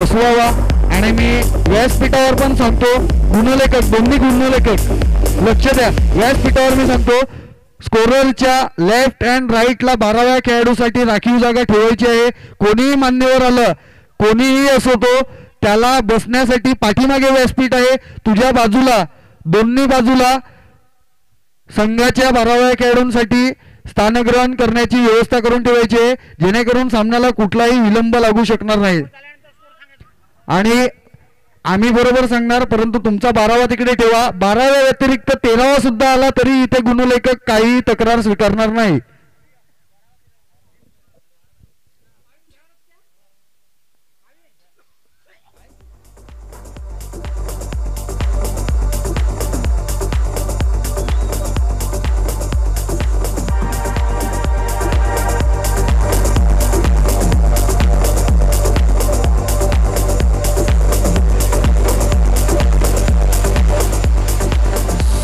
बसवावा. आणि मी व्यासपीठावर पण सांगतो, गुणलेखक दोन्ही गुणलेखक लक्ष द्या. व्यासपीठावर मी सांगतो स्कोररच्या लेफ्ट अँड राईटला 12व्या खेळाडूसाठी राखीव जागा ठेवायची आहे. कोणीही मान्यवर आलं, कोणीही असो तो, त्याला बसण्यासाठी पाठीमागे व्यासपीठ आहे. तुझ्या बाजूला दोन्ही बाजूला संघाच्या 12व्या खेळाडूंसाठी स्थानग्रहण करण्याची व्यवस्था करून ठेवायची आहे, जेणेकरून सामन्याला कुठलाही विलंब लागू शकणार नाही. आणि आम्ही बरोबर सांगणार, परंतु तुमचा 12वा तिकडे ठेवा. 12व्या व्यतिरिक्त 13वा सुद्धा आला तरी इथे गुणलेखक काही तक्रार स्वीकारणार नाही.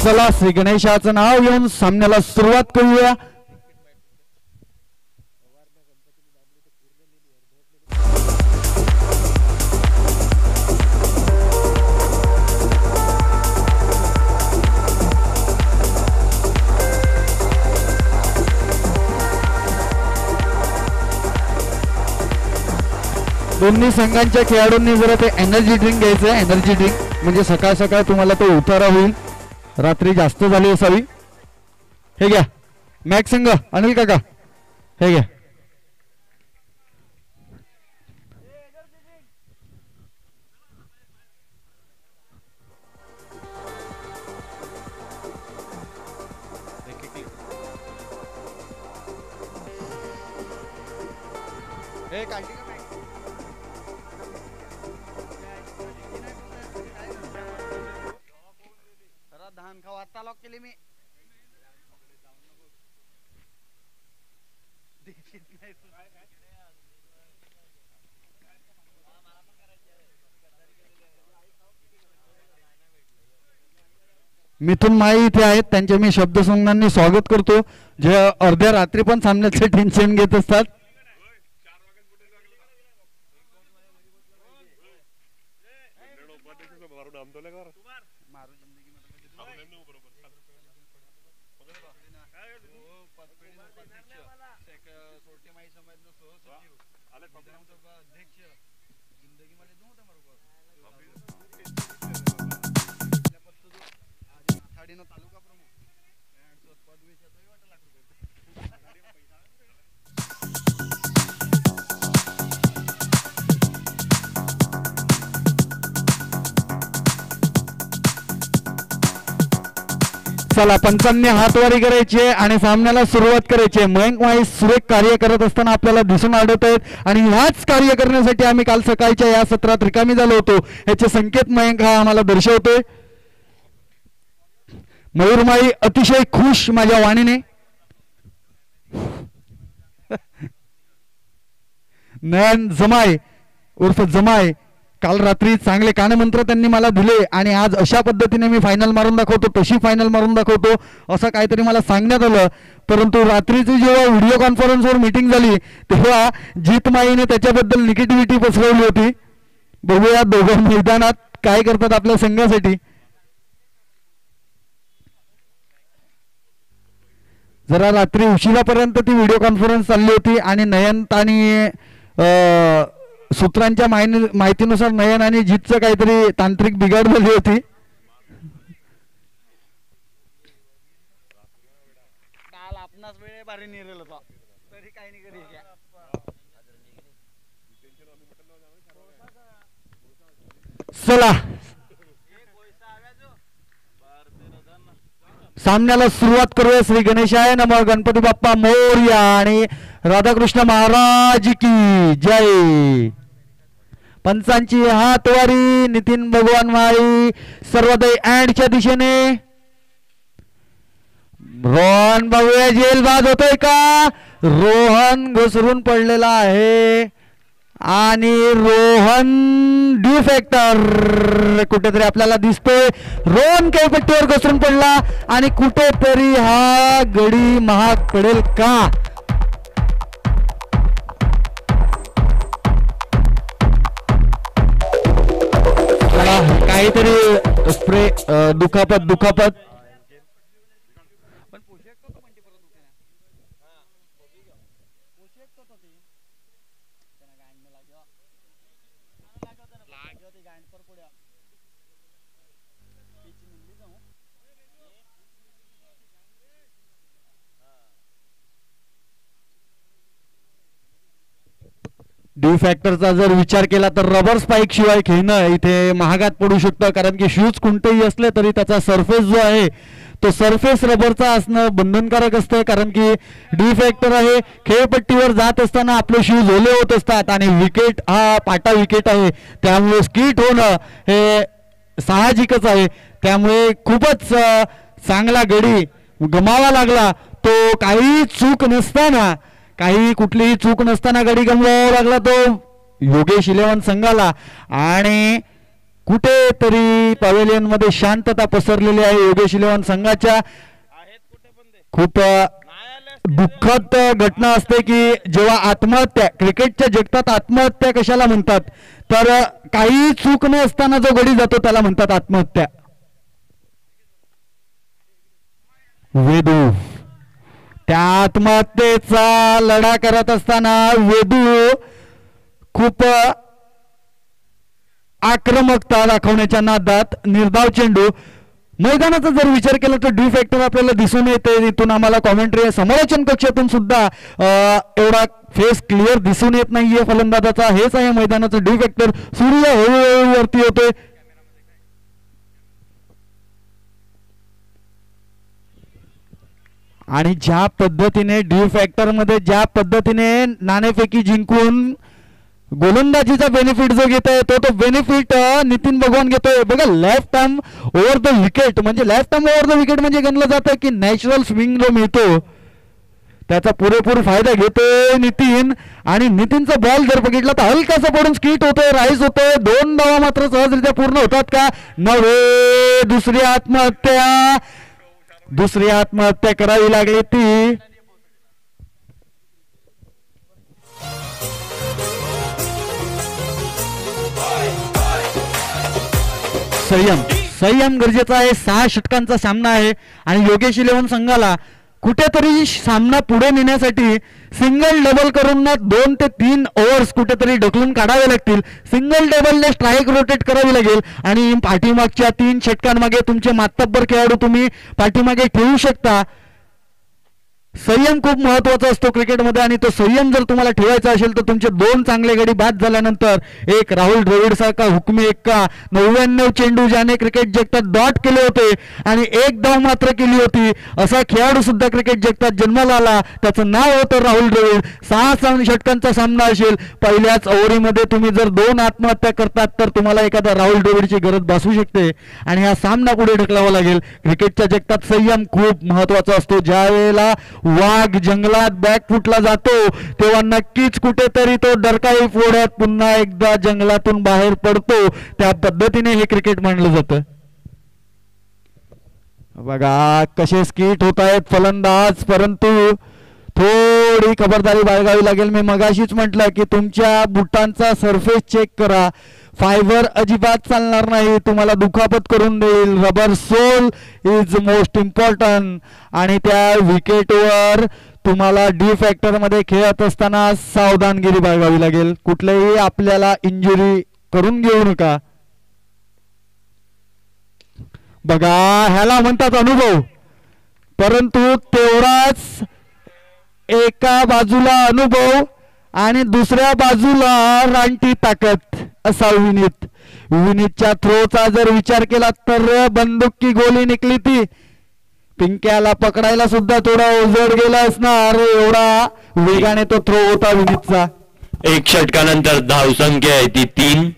चला श्री गणेशाचं नाव घेऊन सामन्याला सुरुवात करूया. दोन्ही संघांच्या खेळाडूंनी जरा ते एनर्जी ड्रिंक घ्यायचं आहे. एनर्जी ड्रिंक म्हणजे सकाळ सकाळ तुम्हाला तो उतारा होईल, रात्री जास्त झाली असावी. हे घ्या मॅक संघ, अनिल काका हे घ्या. धान खाऊ आता लॉक केली मी. मिथुन माई इथे आहेत, त्यांचे मी शब्दसंज्ञांनी स्वागत करतो, जे अर्ध्या रात्री पण सामन्याचे टेन्शन घेत असतात. चला पंचांनी हातवारी करायची आणि सामन्याला सुरुवात करायची. मयंक माई सुरेख कार्य करत असताना आपल्याला दिसून आढळत आहेत आणि ह्याच कार्य करण्यासाठी आम्ही काल सकाळच्या या सत्रात रिकामी झालो होतो, याचे संकेत मयंक हा आम्हाला दर्शवतोय. मयूरमाई अतिशय खुश माझ्या वाणीने. नयन जमाय उर्फ जमाय काल रात्री चांगले कानमंत्र त्यांनी मला दिले आणि आज अशा पद्धतीने मी फायनल मारून दाखवतो, तशी फायनल मारून दाखवतो असं काहीतरी मला सांगण्यात आलं. परंतु रात्रीची जेव्हा व्हिडिओ कॉन्फरन्सवर मीटिंग झाली तेव्हा जीतमाईने त्याच्याबद्दल निगेटिव्हिटी पसरवली होती. बघूया दोघं मैदानात काय करतात आपल्या संघासाठी. जरा रात्री उशिरापर्यंत ती व्हिडिओ कॉन्फरन्स चालली होती आणि नयन आणि सूत्रांच्या माहितीनुसार नयन आणि जीतचं काहीतरी तांत्रिक बिघाड झाली होती. काल आपणास वेळे बारी निरेल होता तरी काही नाही करी. चला सामन्याला सुरुवात करूया. श्री गणेशाय नमः, गणपती बाप्पा मोरया आणि राधाकृष्ण महाराज की जय. पंचांची हातवारी. नितीन भगवान माळी सर्वोदय अँडच्या दिशेने. रोहन बघूया जेलबाद होतोय का. रोहन घसरून पडलेला आहे आणि रोहन डिफेक्टर कुठेतरी आपल्याला दिसतोय. रोहन खेळपट्टीवर घसरून पडला आणि कुठेतरी हा गडी महाग पडेल का. काहीतरी स्प्रे दुखापत दुखापत डी फॅक्टरचा जर विचार केला तर रबर स्पाइक शिवाय खेळणं इथे महागात पडू शकतं, कारण की शूज कोणतेही असले तरी त्याचा सरफेस जो आहे तो सरफेस रबरचा असणं बंधनकारक असतं, कारण की डी फॅक्टर आहे. खेळपट्टीवर जात असताना आपले शूज ओले होत असतात आणि विकेट हा पाटा विकेट आहे, त्यामुळे स्किट होणं हे साहजिकच आहे. त्यामुळे खूपच चांगला गडी गमावा लागला. तो काही चूक नसताना कुठलीही चूक नसताना गडी गमवावा लागला तो योगेश 11 संघाला. आणि कुठेतरी पवेलियन मध्ये शांतता पसरलेली आहे योगेश 11 संघाच्या. खूप दुःखद घटना असते की जेव्हा आत्महत्या, क्रिकेटच्या जगतात आत्महत्या कशाला म्हणतात तर काही चूक न असताना जो गडी जातो त्याला म्हणतात आत्महत्या. वेदू त्या आत्महत्येचा लढा करत असताना वेदू खूप आक्रमकता दाखवण्याच्या नादात निर्धाव चेंडू. मैदानाचा जर विचार केला तर डी फॅक्टर आपल्याला दिसून येते. इथून आम्हाला कॉमेंट्री समालोचन कक्षातून सुद्धा एवढा फेस क्लिअर दिसून येत नाहीये फलंदाजाचा. हेच आहे मैदानाचं डी फॅक्टर. सूर्य हळूहळू वरती होतोय. आणि ज्या पद्धतीने डी फॅक्टर मध्ये ज्या पद्धतीने नाणेफेकी जिंकून गोलंदाजीचा बेनिफिट जो घेत आहे तो बेनिफिट नितीन भगवान घेतोय बघा. Left arm over the wicket म्हणजे left arm over the wicket म्हणजे गणलं जातं की नॅचरल स्विंग जो मिळतो त्याचा पुरेपूर फायदा घेतोय नितीन. आणि नितीनचा बॉल जर बघितला तर हलकासा पडून स्किट होतोय, राईज होतोय. 2 धावा मात्र सहजरित्या पूर्ण होतात का? नव्हे, दुसरी आत्महत्या करावी लागली ती संयम गरजेचा आहे. 6 षटकांचा सामना आहे आणि योगेश 11 संघाला कुठेतरी सामना पुढे नेण्यासाठी सिंगल डबल करून 2 ते 3 ओव्हर्स कुठेतरी ढकलून काढावे लागतील. सिंगल डबलने स्ट्राईक रोटेट करावी लागेल आणि पाठीमागच्या 3 षटकांमागे तुमचे मातब्बर खेळाडू तुम्ही पाठीमागे ठेवू शकता. संयम खूप महत्वाचा असतो क्रिकेटमध्ये आणि तो संयम जर तुम्हाला ठेवायचा असेल तर तुमचे 2 चांगले गडी बाद झाल्यानंतर एक राहुल द्रविड सारखा हुकमी एक्का 99 चेंडू ज्याने क्रिकेट जगतात डॉट केले होते आणि 1 धाव मात्र केली होती असा खेळाडू सुद्धा क्रिकेट जगतात जन्माला आला. त्याचं नाव होतं राहुल द्रविड. 6 षटकांचा सामना असेल. पहिल्याच ओव्हरीमध्ये तुम्ही जर 2 आत्महत्या करतात तर तुम्हाला एखादा राहुल द्रविडची गरज भासू शकते आणि हा सामना पुढे ढकलावा लागेल. क्रिकेटच्या जगतात संयम खूप महत्वाचा असतो. ज्या वेळेला वाघ जंगलात बॅकफुटला जातो तेव्हा नक्कीच कुठेतरी तो डरकाळी फोड्यात पुन्हा एकदा जंगलातून बाहेर पडतो. त्या पद्धतीने हे क्रिकेट मांडलं जातं. बघा कसे स्किट होत आहेत फलंदाज, परंतु थोडी खबरदारी बाळगावी लागेल. मी मगाशीच म्हटलं की तुमच्या बुटांचा सरफेस चेक करा. फायबर अजिबात चालणार नाही, तुम्हाला दुखापत करून देईल. Rubber sole is most important. आणि त्या विकेटवर तुम्हाला डी फॅक्टर मध्ये खेळत असताना सावधानगिरी बाळगावी लागेल. कुठलेही आपल्याला इंजुरी करून घेऊ नका. बघा ह्याला म्हणतात अनुभव, परंतु तेवढाच एका बाजूला अनुभव आणि दुसऱ्या बाजूला रानटी ताकद असा विनीतच्या थ्रोचा जर विचार केला तर बंदूक की गोली निकली ती. पिंक्याला पकडायला सुद्धा थोडा उजड गेला असणार, एवढा वेगाने तो थ्रो होता विनीतचा. 1 षटकानंतर धावसंख्या आहे ती 3.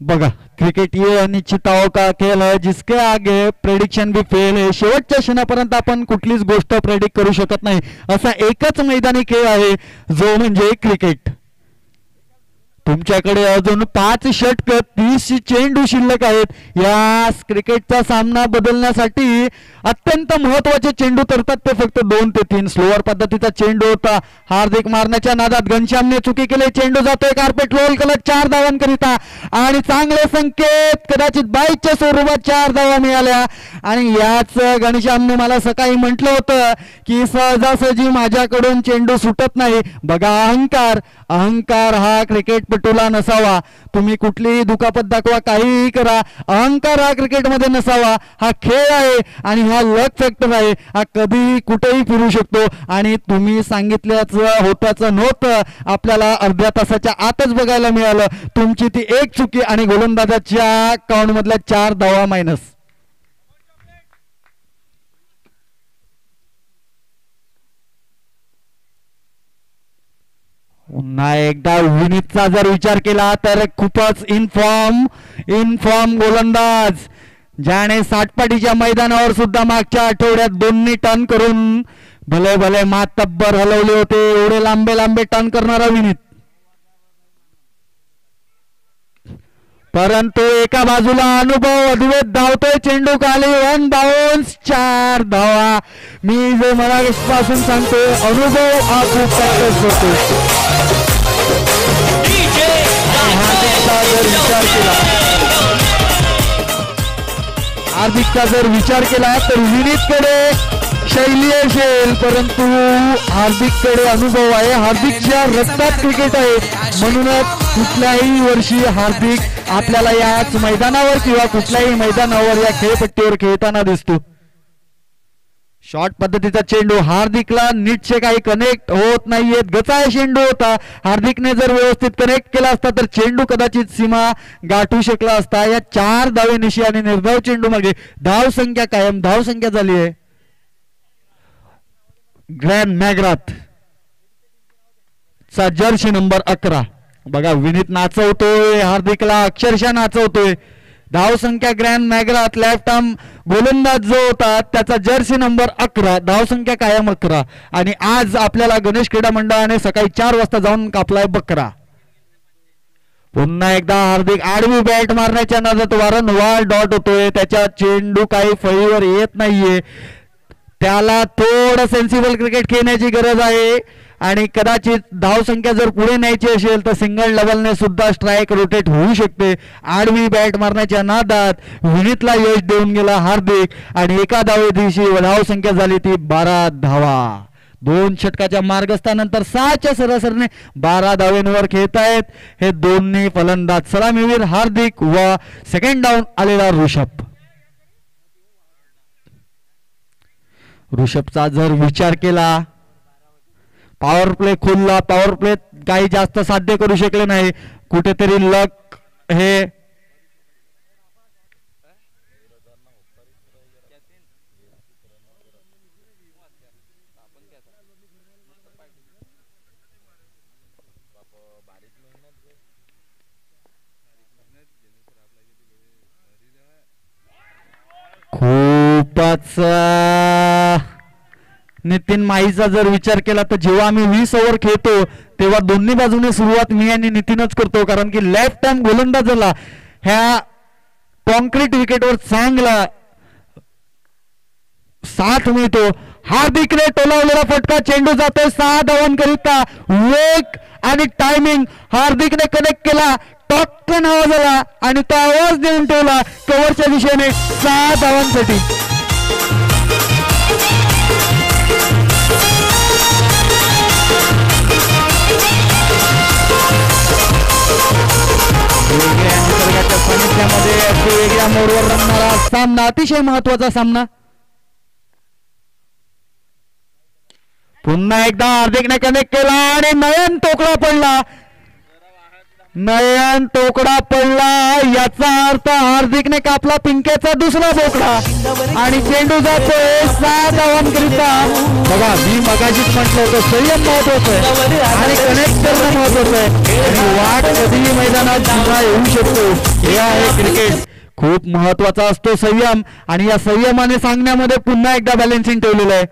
बघा क्रिकेट ये अनिश्चितताओं का खेल है, जिसके आगे प्रेडिक्शन भी फेल है. शेवटच्या क्षणापर्यंत आपण कुठलीच गोष्ट प्रेडिक्ट करू शकत नाही असा एकच मैदानी खेळ आहे जो म्हणजे क्रिकेट. तुमच्याकडे अजून 5 षटक 30 चेंडू शिल्लक आहेत. या क्रिकेटचा सामना बदलण्यासाठी अत्यंत महत्वाचे चेंडू ठरतात ते फक्त 2 ते 3. स्लोअर पद्धतीचा चेंडू होता. हार्दिक मारण्याच्या नादात घनश्यामने चुकी केली. चेंडू जातोय कार्पेट रोल करत 4 धावांकरिता आणि चांगले संकेत, कदाचित 22च्या स्वरूपात 4 धावा मिळाल्या. आणि याच घनश्यामने मला सकाळी म्हटलं होतं की सहजासहजी माझ्याकडून चेंडू सुटत नाही. बघा अहंकार, अहंकार हा क्रिकेटपटूला नसावा. तुम्ही कुठलीही दुखापत दाखवा, काहीही करा, अहंकार हा क्रिकेटमध्ये नसावा. हा खेळ आहे आणि हा लक फॅक्टर आहे. हा कधीही कुठेही फिरू शकतो. आणि तुम्ही सांगितल्याचं होत्याचं नव्हतं आपल्याला अर्ध्या तासाच्या आतच बघायला मिळालं. तुमची ती एक चुकी आणि गोलंदाजाच्या अकाउंट मधल्या 4 धावा मायनस. पुन्हा एकदा विनीतचा जर विचार केला तर खूपच इनफॉर्म गोलंदाज, ज्याने साठपाटीच्या मैदानावर सुद्धा मागच्या आठवड्यात 2 टर्न करून भले भले मातब्बर हलवले होते. एवढे लांबे टर्न करणारा विनीत, परंतु एका बाजूला अनुभव अद्वैत धावतोय. चेंडू खाली, 1 बाउन्स, 4 धावा. मी जो मगापासून सांगतोय अनुभव हा खूप फॅक्टर्स करतो. हार्दिकचा जर विचार केला तर विनीतकडे शैली असेल, परंतु हार्दिककडे अनुभव आहे. हार्दिकच्या रक्तात क्रिकेट आहे. म्हणूनच कुठल्याही वर्षी हार्दिक आपल्याला याच मैदानावर किंवा कुठल्याही मैदानावर या खेळपट्टीवर खेळताना दिसतो. शॉर्ट पद्धतीचा चेंडू, हार्दिकला नीटचे काही कनेक्ट होत नाहीयेत. गचाळ चेंडू होता. हार्दिकने जर व्यवस्थित कनेक्ट केला असता तर चेंडू कदाचित सीमा गाठू शकला असता. या 4 धावेनिशी आणि निर्धाव चेंडू मागे धावसंख्या कायम. धावसंख्या झाली आहे ग्रँड मॅग्राथ चा जर्सी नंबर 11. बघा विनीत नाचवतोय, हार्दिकला अक्षरशः नाचवतोय. धावसंख्या ग्रँड मॅग्राथ लेफ्ट आर्म गोलंदाज जो होता त्याचा जर्सी नंबर 11, धावसंख्या कायम 11. आणि आज आपल्याला गणेश क्रीडा मंडळाने सकाळी 4 वाजता जाऊन कापलाय बकरा. पुन्हा एकदा हार्दिक आडवी बॅट मारण्याच्या नादात वारंवार डॉट होतोय. त्याच्या चेंडू काही फळीवर येत नाहीये. त्याला थोडं सेन्सिबल क्रिकेट खेळण्याची गरज आहे. आणि कदाचित धावसंख्या जर पुढे न्यायची असेल तर सिंगल डबलने सुद्धा स्ट्राईक रोटेट होऊ शकते. आडवी बॅट मारण्याच्या नादात विनीतला यश देऊन गेला हार्दिक आणि एका धावेदिवशी धावसंख्या झाली ती 12 धावा. 2 षटकाच्या मार्गस्थानंतर 6च्या सरासरीने 12 धावेंवर खेळतायत हे दोन्ही फलंदाज. सलामीवीर हार्दिक व सेकंड डाऊन आलेला ऋषभचा जर विचार केला, पॉवर प्ले खुलला. पॉवर प्ले काही जास्त साध्य करू शकले नाही. कुठेतरी लक हे खूपच नितीन माहीचा जर विचार केला तर जेव्हा आम्ही 20 ओव्हर खेळतो तेव्हा दोन्ही बाजूने सुरुवात मी आणि नितीनच करतो. कारण की लेफ्ट हँड गोलंदाजाला ह्या कॉन्क्रीट विकेटवर चांगला साथ मिळतो. हार्दिकने टोलावलेला फटका, चेंडू जातोय 6 धावांकरिता. वेग आणि टायमिंग हार्दिकने कनेक्ट केला. टॉक्कन आवाज झाला आणि तो आवाज देऊन ठेवला कव्हरच्या दिशेने 6 धावांसाठी. वेगळ्या निसर्गाच्या सानिध्यामध्ये वेगळ्या मोडवर रंगणारा सामना, अतिशय महत्वाचा सामना. पुन्हा एकदा हार्दिकने कनेक्ट केला आणि नयन टोकला पडला. नयन तोकडा पडला, याचा अर्थ हार्दिकने कापला पिंक्याचा दुसरा बोकडा आणि चेंडू जातोय 6 धावांकरिता. बघा मी मगाशीच म्हटलं होतं संयम महत्वाचं आहे आणि कनेक्ट करणं महत्वाचं आहे आणि वाट कधीही मैदानात पुन्हा येऊ शकतो. हे आहे क्रिकेट. खूप महत्वाचा असतो संयम आणि या संयमाने सांगण्यामध्ये पुन्हा एकदा बॅलन्सिंग ठेवलेलं आहे.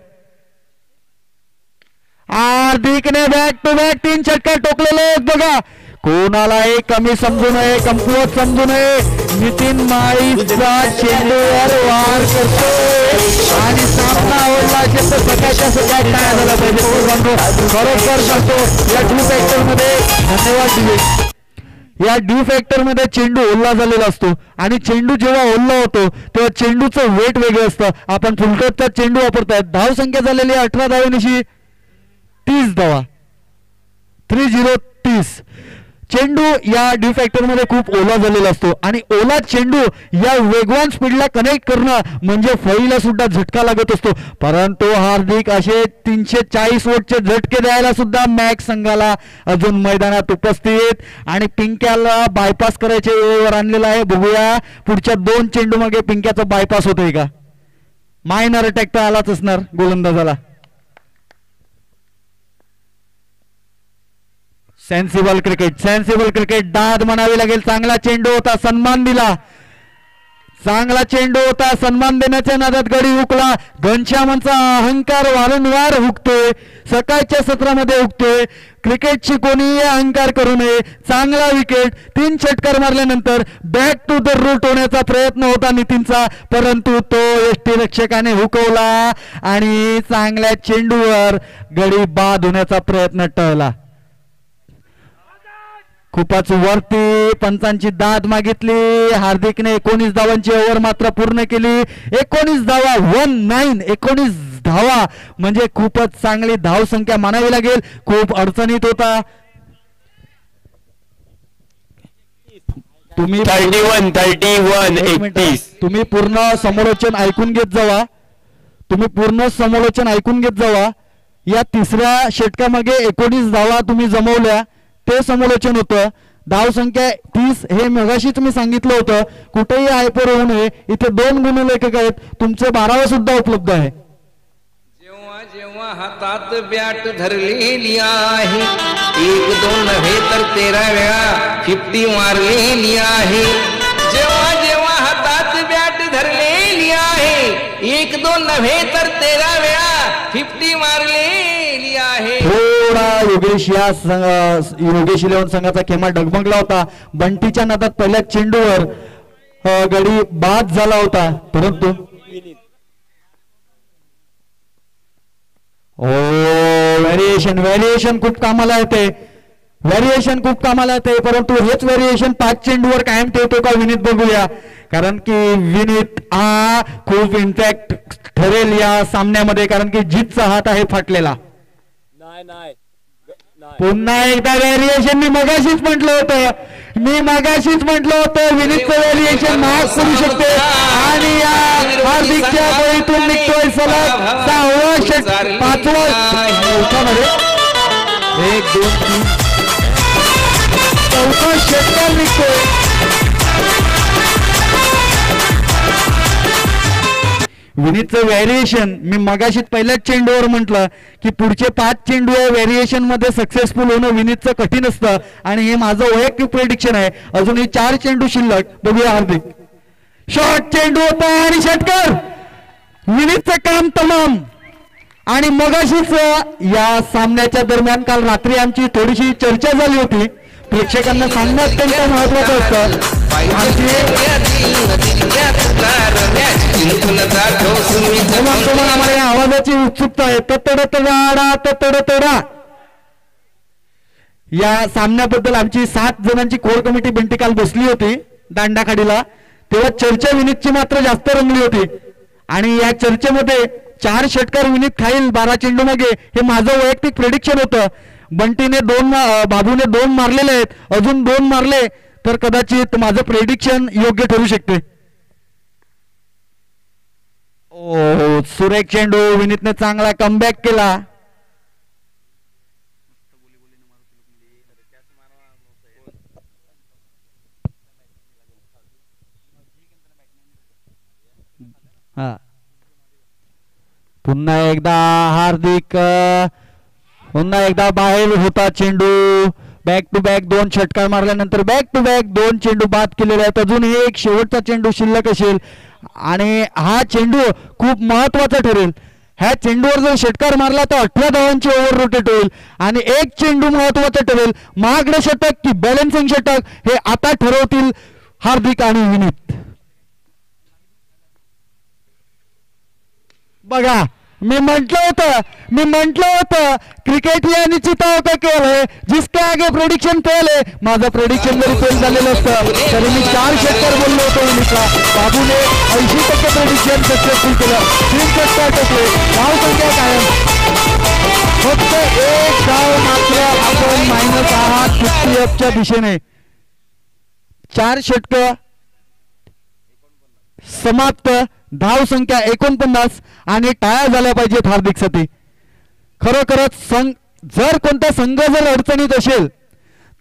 हार्दिकने बॅक टू बॅक 3 षटकार टोकलेले आहेत. बघा कोणालाही कमी समजू नये, कमकुवत समजू नये. नितीन माळीचा चेंडूवर वार करतोय आणि सामना आवडला असेल तर सकाळच्या सकाळ काय झालं पाहिजे खरोखर सांगतो. या ड्यू फॅक्टर मध्ये धन्यवाद दिले. या ड्यू फॅक्टर मध्ये चेंडू ओल्ला झालेला असतो आणि चेंडू जेव्हा ओल्ला होतो तेव्हा चेंडूचं वेट वेगळं असतं. आपण फुलटॉपचा चेंडू वापरतायत. धाव संख्या झालेली 18 धावेनिशी 30 धावा 30. चेंडू या ड्यू फॅक्टर मध्ये खूप ओला झालेला असतो आणि ओला चेंडू या वेगवान स्पीडला कनेक्ट करणं म्हणजे फळीला सुद्धा झटका लागत असतो. परंतु हार्दिक असे 340 वोल्टचे झटके द्यायला सुद्धा मॅक्स संघाला अजून मैदानात उपस्थित आणि पिंक्याला बायपास करायच्या वेळेवर आणलेला आहे. बघूया पुढच्या 2 चेंडू मागे पिंक्याचा बायपास होतोय का. मायनर अटॅक तर आलाच असणार गोलंदाजाला. सेन्सिबल क्रिकेट दाद म्हणावी लागेल. चांगला चेंडू होता, सन्मान दिला. चांगला चेंडू होता, सन्मान देण्याच्या नादात गडी हुकला. घनश्यामांचा अहंकार वारंवार हुकतोय, सकाळच्या सत्रामध्ये हुकतोय. क्रिकेटची कोणीही अहंकार करू नये. चांगला विकेट. 3 षटकार मारल्यानंतर बॅक टू द रूट होण्याचा प्रयत्न होता नितीनचा, परंतु तो यष्टीरक्षकाने हुकवला आणि चांगल्या चेंडूवर गडी बाद होण्याचा प्रयत्न टळला. खूपच वरती पंचांची दाद मागितली. हार्दिकने 19 धावांची ओव्हर मात्र पूर्ण केली. 19 धावा 19 धावा म्हणजे खूपच चांगली धाव संख्या मानावी लागेल. खूप अडचणीत होता. तुम्ही 31 तुम्ही पूर्ण समालोचन ऐकून घेत जावा. या तिसऱ्या षटकामागे 19 धावा तुम्ही जमवल्या ते समोलोचन होतं. धाव संख्या 30 हे मगाशीच मी सांगितलं होतं. कुठेही हायपर होऊ नये. इथे 2 गुणलेखक आहेत. तुमचे 12वा सुद्धा उपलब्ध आहे. जेव्हा जेव्हा हातात बॅट धरलेली आहे 1-2 नव्हे तर 13 वेळा 50 मारलेली आहे. जेव्हा जेव्हा हातात बॅट धरलेली आहे 1-2 नव्हे तर 13 वेळा 50 मारलेली आहे. थोडा योगेश 11 संघाचा खेमा डगमगला होता. बंटीच्या नादात पहिल्या चेंडूवर गडी बाद झाला होता, परंतु व्हेरिएशन खूप कामाला येते. परंतु हेच व्हेरिएशन 5 चेंडूवर कायम ठेवतो का विनीत बघूया. कारण की विनीत हा खूप इम्पॅक्ट ठरेल या सामन्यामध्ये, कारण की जीतचा हात आहे फाटलेला. पुन्हा एकदा व्हेरिएशन मी मगाशीच म्हटलं होतं विनीतचं व्हेरिएशन माफ करू शकते आणि या हार्दिकच्या बळीतून निघतोय सलग 6वा षटक 5वा 1 2 3 4 षटकार निघतोय. विनीतचं व्हेरिएशन मी मगाशीच पहिल्याच चेंडूवर म्हटलं की पुढचे 5 चेंडू व्हेरिएशन मध्ये सक्सेसफुल होणं विनीतचं कठीण असतं आणि हे माझं वैयक्तिक प्रेडिक्शन आहे. अजूनही 4 चेंडू शिल्लक. बघूया हार्दिक. शॉर्ट चेंडू होता आणि षटकार. विनीतचं काम तमाम. आणि मगाशीच या सामन्याच्या दरम्यान काल रात्री आमची थोडीशी चर्चा झाली होती. प्रेक्षकांना सांगणं अत्यंत महत्वाचं असतं. आम्हाला आवाजाची उत्सुकता आहे. तडतडा या सामन्याबद्दल आमची 7 जणांची कोर कमिटी बंटी काल बसली होती दांडाखाडीला. तेव्हा चर्चा विनीतची मात्र जास्त रंगली होती आणि या चर्चेमध्ये 4 षटकार विनीत खाईल 12 चेंडू मागे हे माझं वैयक्तिक प्रेडिक्शन होतं. बंटीने 2 बाबूने 2 मारलेले आहेत. अजून 2 मारले तर कदाचित माझं प्रेडिक्शन योग्य ठरू शकते. सुरेख चेंडू. विनीतने चांगला कमबॅक केला. पुन्हा एकदा हार्दिक पुन्हा एकदा बाहेर होता चेंडू. बॅक टू बॅक 2 षटकार मारल्यानंतर बॅक टू बॅक 2 चेंडू बाद केलेले आहेत. अजूनही एक शेवटचा चेंडू शिल्लक असेल आणि हा चेंडू खूप महत्वाचा ठरेल. ह्या चेंडूवर जर षटकार मारला तर 18 धावांची ओव्हर रोटेट होईल आणि एक चेंडू महत्वाचा ठरेल. महागडे षटक की बॅलन्सिंग षटक हे आता ठरवतील हार्दिक आणि विनीत. बघा मी म्हंटल होतं क्रिकेट या निश्चित का खेळ है जिसके आगे प्रेडिक्शन फेल है. माझं प्रेडिक्शन जरी फेल झालेलं असतं तरी मी 4 षटकार बोललो होतो विनीतला. बाबूने 80% प्रेडिक्शन सक्सेसफुल केलं. 3 षटकार टोकले. धाव संख्या कायम. फक्त एक धाव मात्र आपण मायनस आहात 50 च्या दिशेने. 4 षटक समाप्त. धाव संख्या 49 आणि टाळ्या झाल्या पाहिजेत हार्दिकसाठी. खरोखरच जर कोणता संघ जर अडचणीत असेल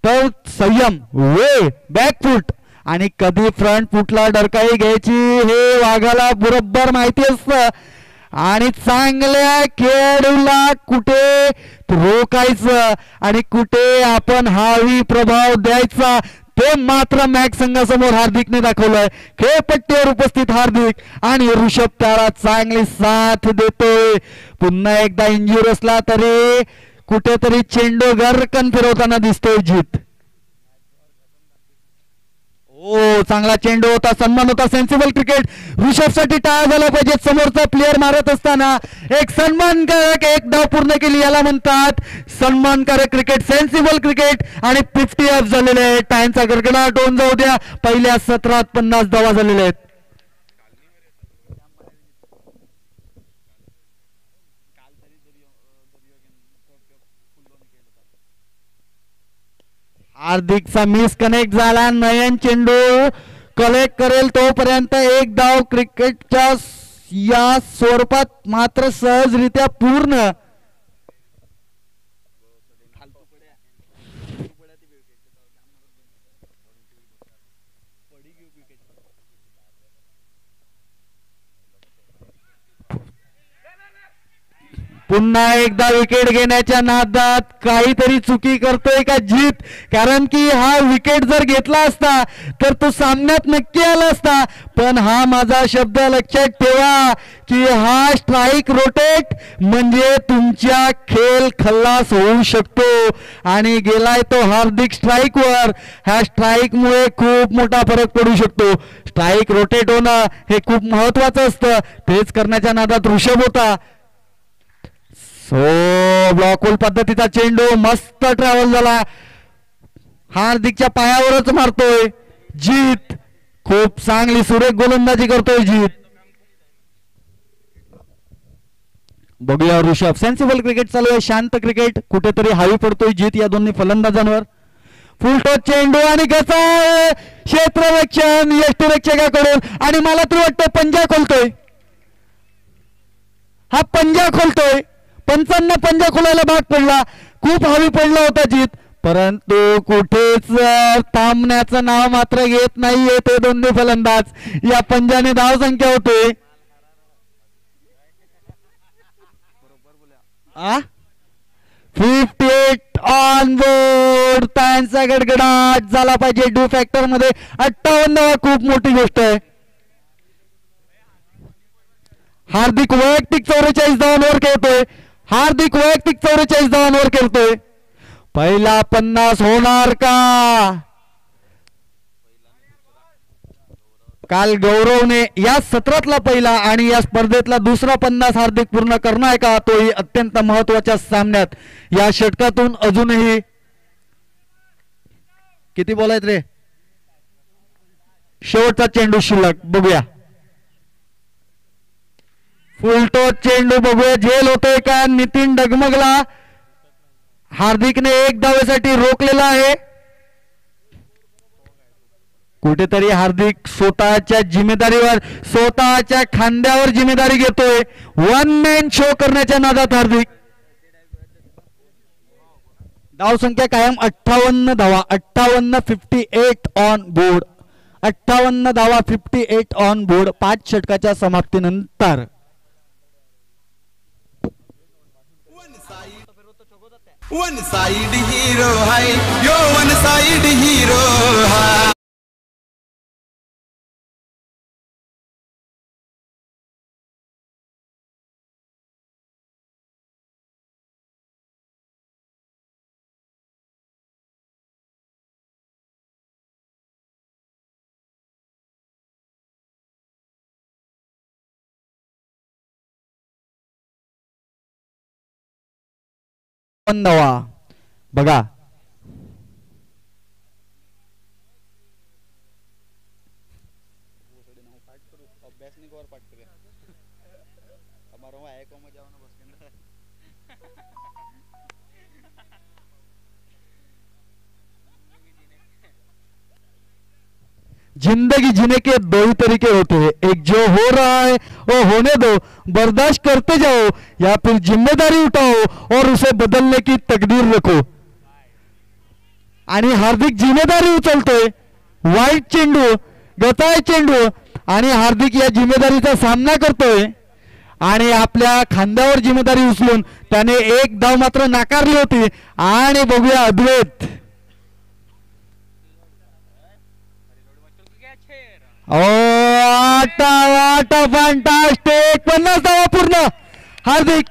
तर संयम, वेळ, बॅकफूट आणि कधी फ्रंट फुटला डरकाई घ्यायची हे वाघाला बरोबर माहिती असतं. आणि चांगल्या खेळाडूला कुठे रोखायचं आणि कुठे आपण हावी प्रभाव द्यायचा ते मात्र मॅक्स संघासमोर हार्दिकने दाखवलंय. खेळपट्टीवर उपस्थित हार्दिक आणि ऋषभ त्याला चांगली साथ देतोय. पुन्हा एकदा इंजुर असला तरी कुठेतरी चेंडू गरकन फिरवताना दिसतोय जीत. ओ चांगला चेंडू होता. सन्मान होता. Sensible cricket. ऋषभसाठी टाळ्या झाल्या पाहिजेत. समोरचा प्लेअर मारत असताना एक सन्मानकारक एक धाव पूर्ण केली याला म्हणतात सन्मानकारक क्रिकेट, सेन्सिबल क्रिकेट. आणि 50 अप झालेले आहेत. टाइमचा गडगडाट होऊन जाऊ द्या. पहिल्या 17 50 धावा झालेल्या आहेत. हार्दिकचा मिस कनेक्ट झाला. नयन चेंडू कलेक्ट करेल तोपर्यंत एक धाव क्रिकेटच्या या स्वरूपात मात्र सहजरित्या पूर्ण. पुन्हा एकदा विकेट घेण्याच्या नादात काहीतरी चुकी करतोय का जीत. कारण की हा विकेट जर घेतला असता तर तो सामन्यात नक्की आला असता. पण हा माझा शब्द लक्षात ठेवा की हा स्ट्राईक रोटेट म्हणजे तुमच्या खेळ खल्लास होऊ शकतो. आणि गेलाय तो हार्दिक स्ट्राईकवर. ह्या स्ट्राईकमुळे खूप मोठा फरक पडू शकतो. स्ट्राईक रोटेट होणं हे खूप महत्वाचं असतं. तेच करण्याच्या नादात ऋषभ होता. ब्लॉकहोल पद्धतीचा चेंडू मस्त ट्रॅव्हल झाला. हार्दिकच्या पायावरच मारतोय जीत. खूप चांगली सुरेख गोलंदाजी करतोय जीत. बघूया ऋषभ. सेन्सिबल क्रिकेट चालू आहे. शांत क्रिकेट. कुठेतरी हावी पडतोय जीत या दोन्ही फलंदाजांवर. फुलटॉस चेंडू आणि कसा क्षेत्ररक्षण यष्टिरक्षकाकडून. आणि मला तरी वाटतं पंजा खोलतोय. हा पंजा खोलतोय. पंचांना पंजा खोलायला भाग पडला. खूप हवी पडला होता जीत. परंतु कुठेच थांबण्याचं नाव मात्र घेत नाहीये ते दोन्ही फलंदाज. या पंजाने धाव संख्या होते 58 ऑन बोर्ड. त्यांचा गडगडाट झाला पाहिजे. ड्यू फॅक्टर मध्ये 58 खूप मोठी गोष्ट आहे. हार्दिक वैयक्तिक 44 धावांवर खेळतोय. हार्दिक वैयक्तिक 44 धावांवर खेळतोय. पहिला 50 होणार का. काल गौरवने या सत्रातला पहिला आणि या स्पर्धेतला दुसरा 50 हार्दिक पूर्ण करणार का. तोही अत्यंत महत्वाच्या सामन्यात. या षटकातून अजूनही किती बोलायत रे. शेवटचा चेंडू शिल्लक. बघूया फुलटॉस चेंडू. बघूया झेल होतोय का. नितीन डगमगला. हार्दिकने एक धावेसाठी रोखलेला आहे. कुठेतरी हार्दिक स्वतःच्या जिम्मेदारीवर स्वतःच्या खांद्यावर जिम्मेदारी घेतोय. वन मॅन शो करण्याच्या नादात हार्दिक. धाव संख्या कायम 58 धावा. 58 58 ऑन बोर्ड. 58 धावा 58 ऑन बोर्ड 5 षटकाच्या समाप्तीनंतर. वन साइड हीरो है यो वन साइड हीरो है। नवा बघा अभ्यास नहीं कर पाठ करे हमारा वहाँ एक में जाओ ना बस के जिंदगी जीने के दो ही तरीके होते हैं, एक जो हो रहा है वो होने दो, बर्दाश्त करते जाओ, या फिर जिम्मेदारी उठाओ और उसे बदलने की तकदीर रखो। आणि हार्दिक जिम्मेदारी उचलतोय, वाईट चेंडू, गताय चेंडू आणि हार्दिक या जिम्मेदारीचा सामना करतोय आणि आपल्या खांद्यावर जिम्मेदारी उचलून त्याने एक धाव मात्र नाकारली होती। आणि बघूया अद्वैत, आटा आटा फॅन्टास्टिक, 50 धावा पूर्ण। हार्दिक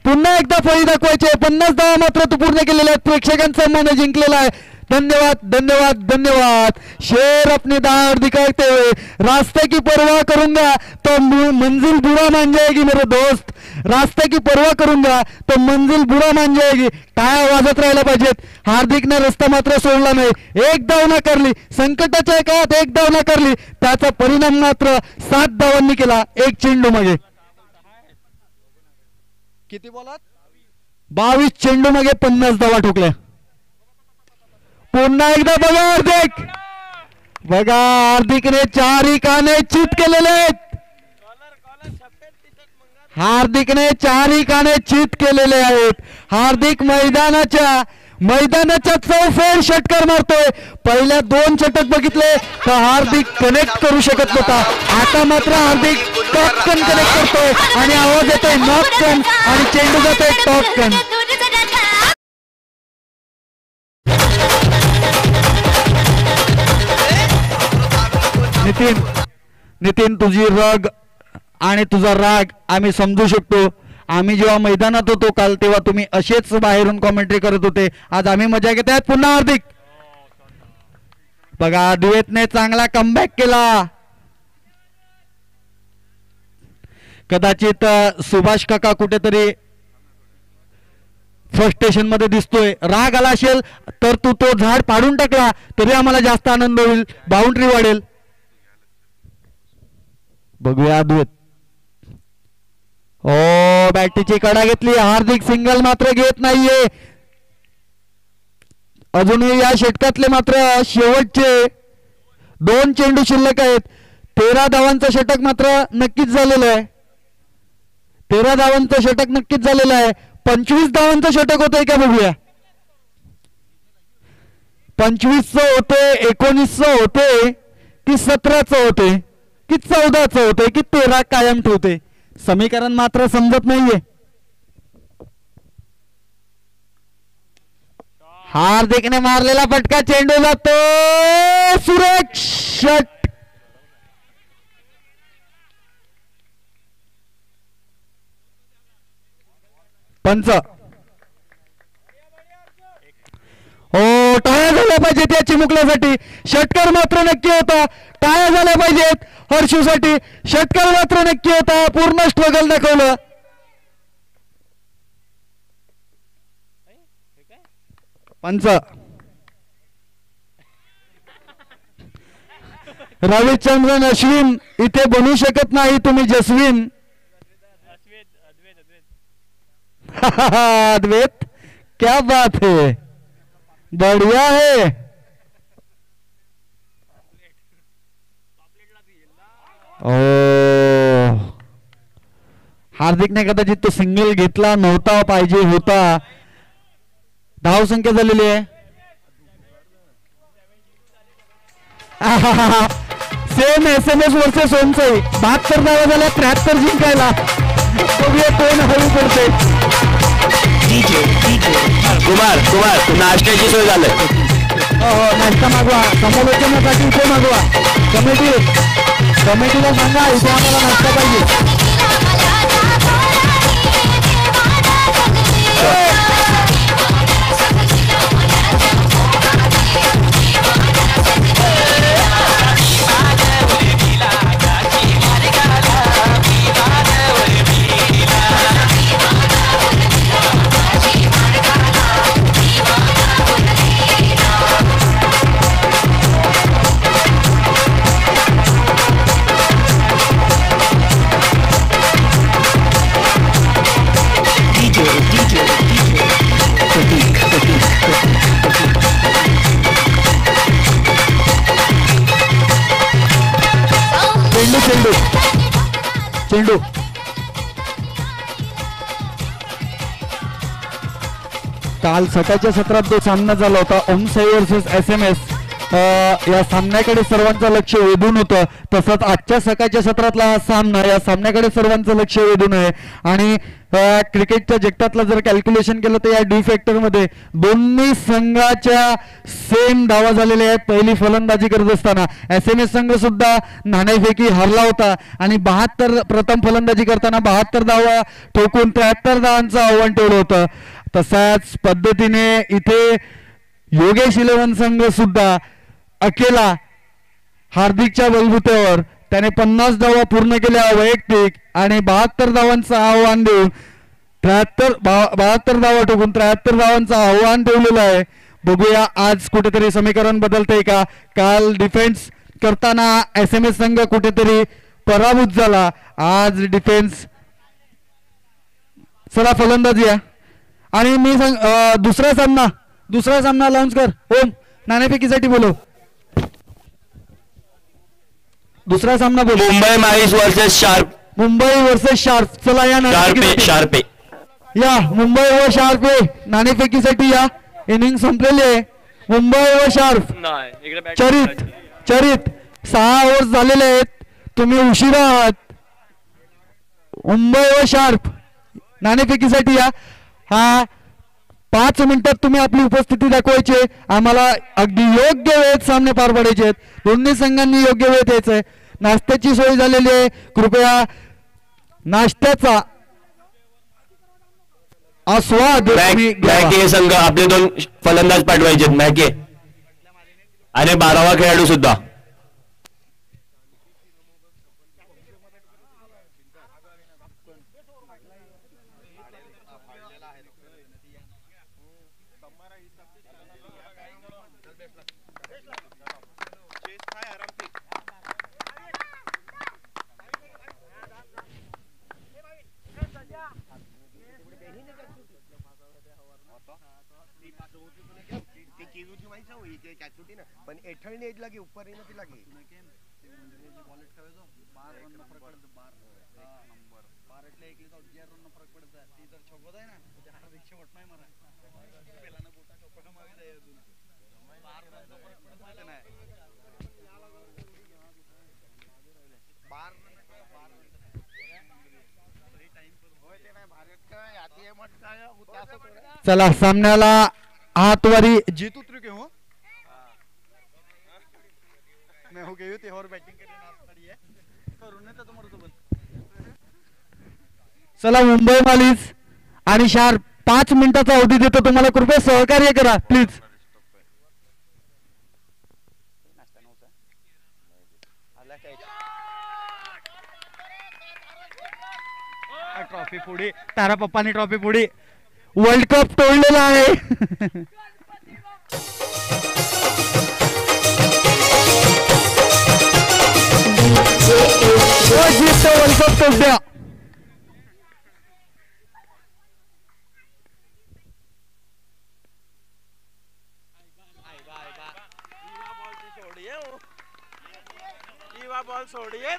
पुन्हा एकदा फळी दाखवायचे, 50 धावा मात्र तू पूर्ण केलेल्या आहेत, प्रेक्षकांचा मन जिंकलेला आहे। धन्यवाद धन्यवाद धन्यवाद। शेर अपने दांत दिखाते हुए रास्ते की परवाह करूंगा तो मंजिल बुरा मान जाएगी मेरे दोस्त, रास्ते की परवाह करूंगा तो मंजिल बुरा मान जाएगी। टाळ्या वाजत राहिल्या पाहिजेत। हार्दिकने रस्ता मात्र सोडला नाही, एक धाव नाकारली, संकटाच्या काळात एक धाव नाकारली, त्याचा परिणाम मात्र 7 धावांनी केला एक चेंडू मागे। किती बोलात 22 चेंडू मागे 50 धावा ठोकल्या। पुन्हा एकदा बघा हार्दिक, बघा हार्दिकने 4 काने चित केलेले आहेत, हार्दिकने 4 काने चित केलेले आहेत। हार्दिक मैदानाच्या चौफेर षटकार मारतोय। पहिल्या 2 षटक बघितले तर हार्दिक कनेक्ट करू शकत नव्हता, आता मात्र हार्दिक टॉपकन कनेक्ट करतोय आणि आवाज येतोय नॉककन आणि चेंडू जातोय टॉपकन। नितीन तुझी रग आणि तुझा राग आम्ही समजू शकतो। आम्ही जेव्हा मैदानात होतो काल तेव्हा तुम्ही असेच बाहेरून कॉमेंट्री करत होते, आज आम्ही मजा घेत आहेत। पुन्हा हार्दिक बघा अद्वैतने चांगला कमबॅक केला। कदाचित सुभाष काका कुठेतरी फ्रस्ट्रेशन मध्ये दिसतोय, राग आला असेल तर तू तो झाड पाडून टाकला तरी आम्हाला जास्त आनंद होईल, बाउंड्री वाढेल। बघूया अद्वैत, ओ बॅटीची कडा घेतली, हार्दिक सिंगल मात्र घेत नाहीये। अजूनही या षटकातले मात्र शेवटचे 2 चेंडू शिल्लक आहेत। 13 धावांचं षटक मात्र नक्कीच झालेलं आहे, 13 धावांचं षटक नक्कीच झालेलं आहे। 25 धावांचं षटक होतंय का बघूया, 25चं होते, 19चं होते की 17चं होते की 14चं होते की 13 कायम ठेवते, समीकरण मात्र समजत नाहीये। हार्दिकने मारलेला फटका, चेंडू जातो सुरेख षट। पंच हो, टाळ्या झाल्या पाहिजेत या चिमुकल्यासाठी, षटकार मात्र नक्की होता। टाळ्या झाल्या पाहिजेत हर्षूसाठी, षटकार मात्र नक्की होता, पूर्ण स्ट्रगल दाखवलं। पंच रविचंद्रन अश्विन इथे बनू शकत नाही, तुम्ही जस्विन। अद्वैत क्या बात है, बढ़िया है। ओ हार्दिकने कदाचित तो सिंगल घेतला नव्हता पाहिजे होता। धाव संख्या झालेली आहे सेम SMS वर्सेस सोनसई, 72 धावा झाल्या 73 जिंकायला। बघूया कोण हळू पडते। कुमार कुमार नाश्त्याची सोय झालं. नाश्ता मागवा, समालोचनासाठी इथे मागवा. कमिटीला सांगा इथे आम्हाला नाश्ता पाहिजे. चेंडू काल सकाळच्या सत्रात जो सामना झाला होता ओमसाई वर्सेस SMS या सामन्याकडे सर्वांचं लक्ष वेधून होतं. तसंच आजच्या सकाळच्या सत्रातला हा सामना या सामन्याकडे सर्वांचं लक्ष वेधून आहे. आणि क्रिकेटच्या जगतातलं जर कॅल्क्युलेशन केलं तर या डी फॅक्टर मध्ये दोन्ही संघाच्या सेम धावा झालेल्या आहेत. पहिली फलंदाजी करत असताना SMS संघ सुद्धा नाणेफेकी हरला होता आणि 72 प्रथम फलंदाजी करताना 72 धावा ठोकून 73 धावांचं आव्हान ठेवलं होतं. तसाच पद्धतीने इथे योगेश 11 संघ सुद्धा अकेला हार्दिकच्या बलबुत्यावर त्याने 50 धावा पूर्ण केल्या वैयक्तिक आणि 72 धावांचं आव्हान देऊन 72 धावा ठोकून 73 धावांचं आव्हान ठेवलेलं आहे. बघूया आज कुठेतरी समीकरण बदलतंय का. काल डिफेन्स करताना SMS संघ कुठेतरी पराभूत झाला. आज डिफेन्स चला फलंदाजी आहे आणि मी दुसरा सामना लॉन्च कर. ओम नाणेफेकीसाठी बोलव. दुसरा सामना बोल. मुंबई माहीस versus sharp. Mumbai versus sharp. चला या शार्पे या मुंबई व शार्पे नाणेफेकीसाठी या. इनिंग संपलेली आहे. मुंबई व शार्प चरित 6 ओव्हर्स झालेले आहेत. तुम्ही उशिरा आहात. मुंबई व शार्प नाणेफेकीसाठी या. हा 5 मिनिटात तुम्ही आपली उपस्थिती दाखवायची. आम्हाला अगदी योग्य वेळेत सामने पार पाडायचे आहेत. दोन्ही संघांनी योग्य वेळेत यायचं आहे. नाश्त्याची सोय झालेली आहे. कृपया नाश्त्याचा आस्वाद. मॅके संघ आपले 2 फलंदाज पाठवायचे मॅके आणि 12वा खेळाडू सुद्धा. पण एठळणी एज लागे ऊपर ही नती लागे वॉलेट ठेवायचो 12 रन फरक पडतो. 12 नंबर 12 એટલે એકલી તો 11 રન નો ફરક પડતા. તી તો છોકો થાય ને તો હાર્દિક શોટ માં મારા પેલાના ગોટા ચોપડામાં આવી જાય હતું. 12 રન નો ફરક પડતો છે ને 12 चला सामन्याला हातवारी जीत उतरू के हो. मैं हो गई थी और बैटिंग करने नाच पड़ी है करून नाही तर तुम्हाला सोबत. चला मुंबई मालीस आणि शार्प 5 मिनिटाचा अवधी देतो तुम्हाला. कृपया सहकार्य करा प्लीज. ट्रॉफी पुढे तारा पप्पानी ट्रॉफी पुढे वर्ल्ड कप तोडलेला आहे. वर्ल्ड कप तोडल्या. बॉल सोडिए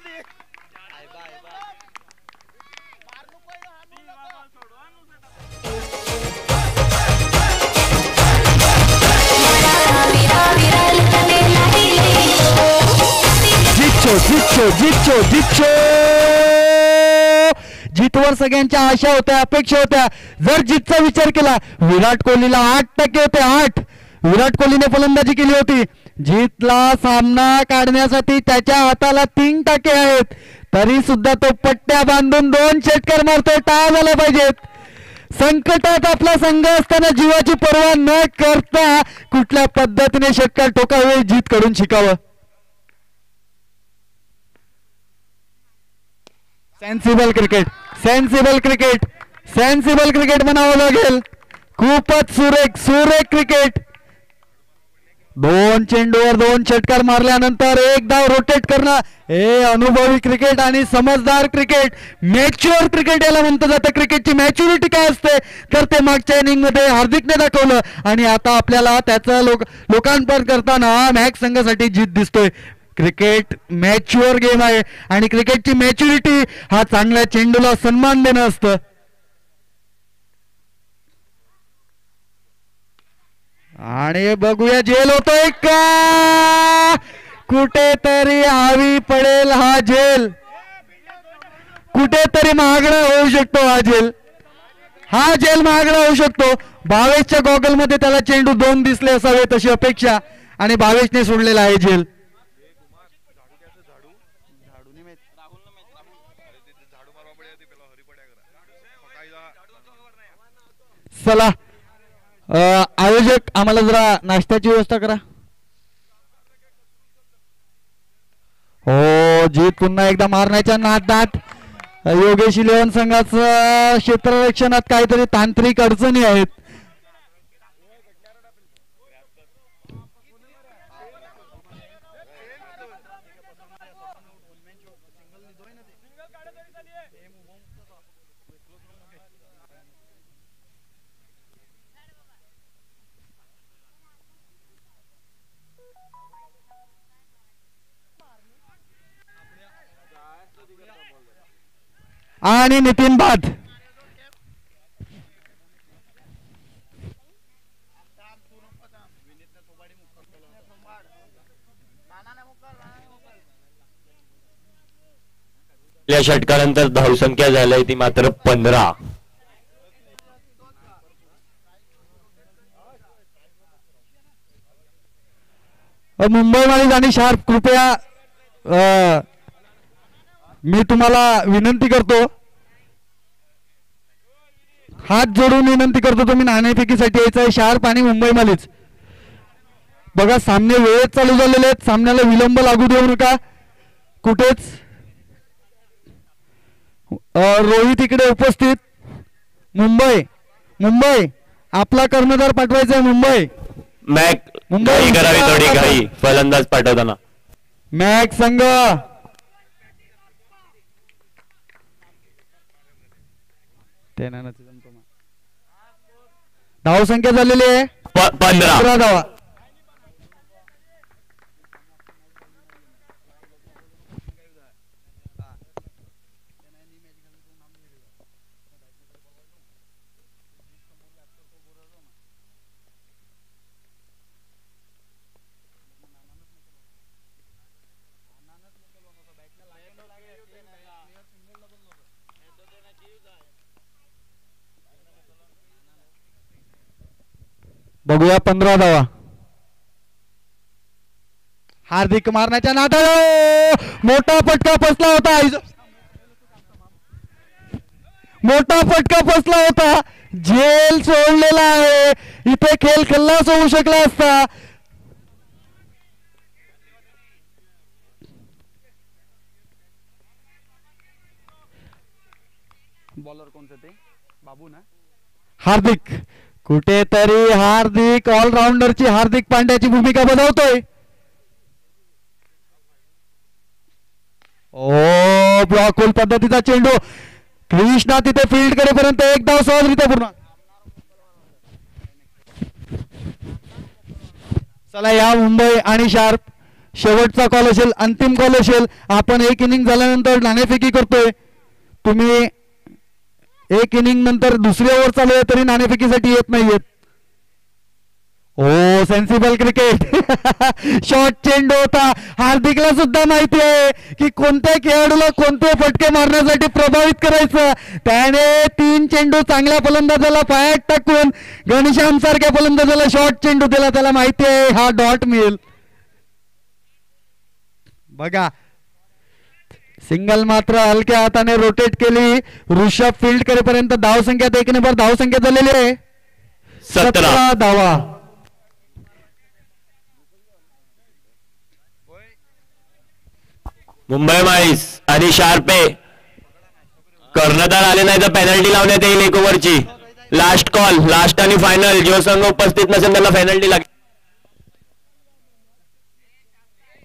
जीतो जीतवर सगळ्यांच्या आशा होत्या, अपेक्षा होत्या. जर जीतचा विचार केला, विराट कोहलीला 8% होते, 8. विराट कोहलीने फलंदाजी केली होती. जीतला सामना काढण्यासाठी त्याच्या हाताला 3% आहेत, तरी सुद्धा तो पट्ट्या बांधून 2 षटकार मारतोय. टाळ झाला पाहिजेत. संकटात आपला संघ असताना जीवाची पर्वा न करता कुठल्या पद्धतीने षटकार ठोकावे, जीत कडून शिकावं. Sensible cricket, sensible cricket, sensible cricket म्हणावं लागेल. खूपच सुरेख सुरेख क्रिकेट. 2 चेंडूवर 2 षटकार मारल्यानंतर एक धाव रोटेट करणं हे अनुभवी क्रिकेट आणि समजदार क्रिकेट, मॅच्युअर क्रिकेट याला म्हटलं जातं. क्रिकेटची मॅच्युरिटी काय असते तर ते मागच्या इनिंग मध्ये हार्दिकने दाखवलं आणि आता आपल्याला त्याचं लोकांपर्यंत करताना मॅच संघासाठी जीत दिसतोय. क्रिकेट मॅच्युअर गेम आहे आणि क्रिकेटची मॅच्युरिटी हा चांगल्या चेंडूला सन्मान देणं असतं. आणि बघूया झेल होतोय का, कुठेतरी हवी पडेल हा झेल, कुठेतरी महागडा होऊ शकतो हा झेल, हा झेल महागडा होऊ शकतो. भावेशच्या गॉगल मध्ये त्याला चेंडू 2 दिसले असावे तशी अपेक्षा आणि भावेशने सोडलेला आहे झेल. चला आयोजक आम्हाला जरा नाश्त्याची व्यवस्था करा. हो, जीत पुन्हा एकदा मारण्याच्या नादात. योगेश 11 संघाचं क्षेत्ररक्षणात काहीतरी तांत्रिक अडचणी आहेत. आणि नितीन बाद. या षटकानंतर धावसंख्या झाली ती मात्र 15. मुंबई मालिक आणि शार्प कृपया मी तुम्हाला विनंती करतो, हात जोडून विनंती करतो, तुम्ही नाणेफेकीसाठी यायचं आहे. शार्प आणि मुंबई मालिक बघा सामने वेळेत चालू झालेले आहेत, सामन्याला विलंब लागू देऊ नका कुठेच. रोहित इकडे उपस्थित. मुंबई मुंबई आपला कर्णधार पाठवायचा आहे. मुंबई मुंबई करावी थोडी घाई फलंदाज पाठवताना. मॅक संघ धाव संख्या झालेली आहे 15 धावा. बघूया 15 धावा. हार्दिक मारण्याच्या नादात मोठा फटका फसला होता, मोठा फटका फसला होता. झेल सोडलेला आहे, इथे खेळ खल्लास होऊ शकला असता. बॉलर कोणते ते बाबू ना. हार्दिक कुठेतरी हार्दिक ऑलराऊंडरची हार्दिक पांड्याची भूमिका बजावतोय. ओ ब्लॉकहोल पद्धतीचा चेंडू, कृष्णा तिथे फील्ड करेपर्यंत एक धाव सहजरित्या पूर्ण. चला या मुंबई आणि शार्प शेवटचा कॉल असेल, अंतिम कॉल असेल. आपण एक इनिंग झाल्यानंतर नाणेफेकी करतोय. तुम्ही एक इनिंग नंतर दुसरी ओव्हर चालू आहे तरी नाणेफेकीसाठी येत नाहीयेत. ओ सेन्सिबल क्रिकेट. शॉर्ट चेंडू होता. हार्दिकला सुद्धा माहिती आहे की कोणत्या खेळाडूला कोणते फटके मारण्यासाठी प्रभावित करायचं. त्याने 3 चेंडू चांगल्या फलंदाजाला पायात टाकून घनश्याम सारख्या फलंदाजाला शॉर्ट चेंडू दिला. त्याला माहिती आहे हा डॉट मिळेल. बघा सिंगल मात्र हलक्या हाताने रोटेट केली. ऋषभ फील्ड करेपर्यंत धावसंख्या 1 नंबर धावसंख्या झालेली आहे 17 धावा. मुंबई माईस आणि शार्पे कर्णधार आले नाही तर पेनल्टी लावण्यात येईल 1 ओव्हरची. लास्ट कॉल, लास्ट आणि फायनल. जो संघ उपस्थित नसेल त्याला पेनल्टी लागेल.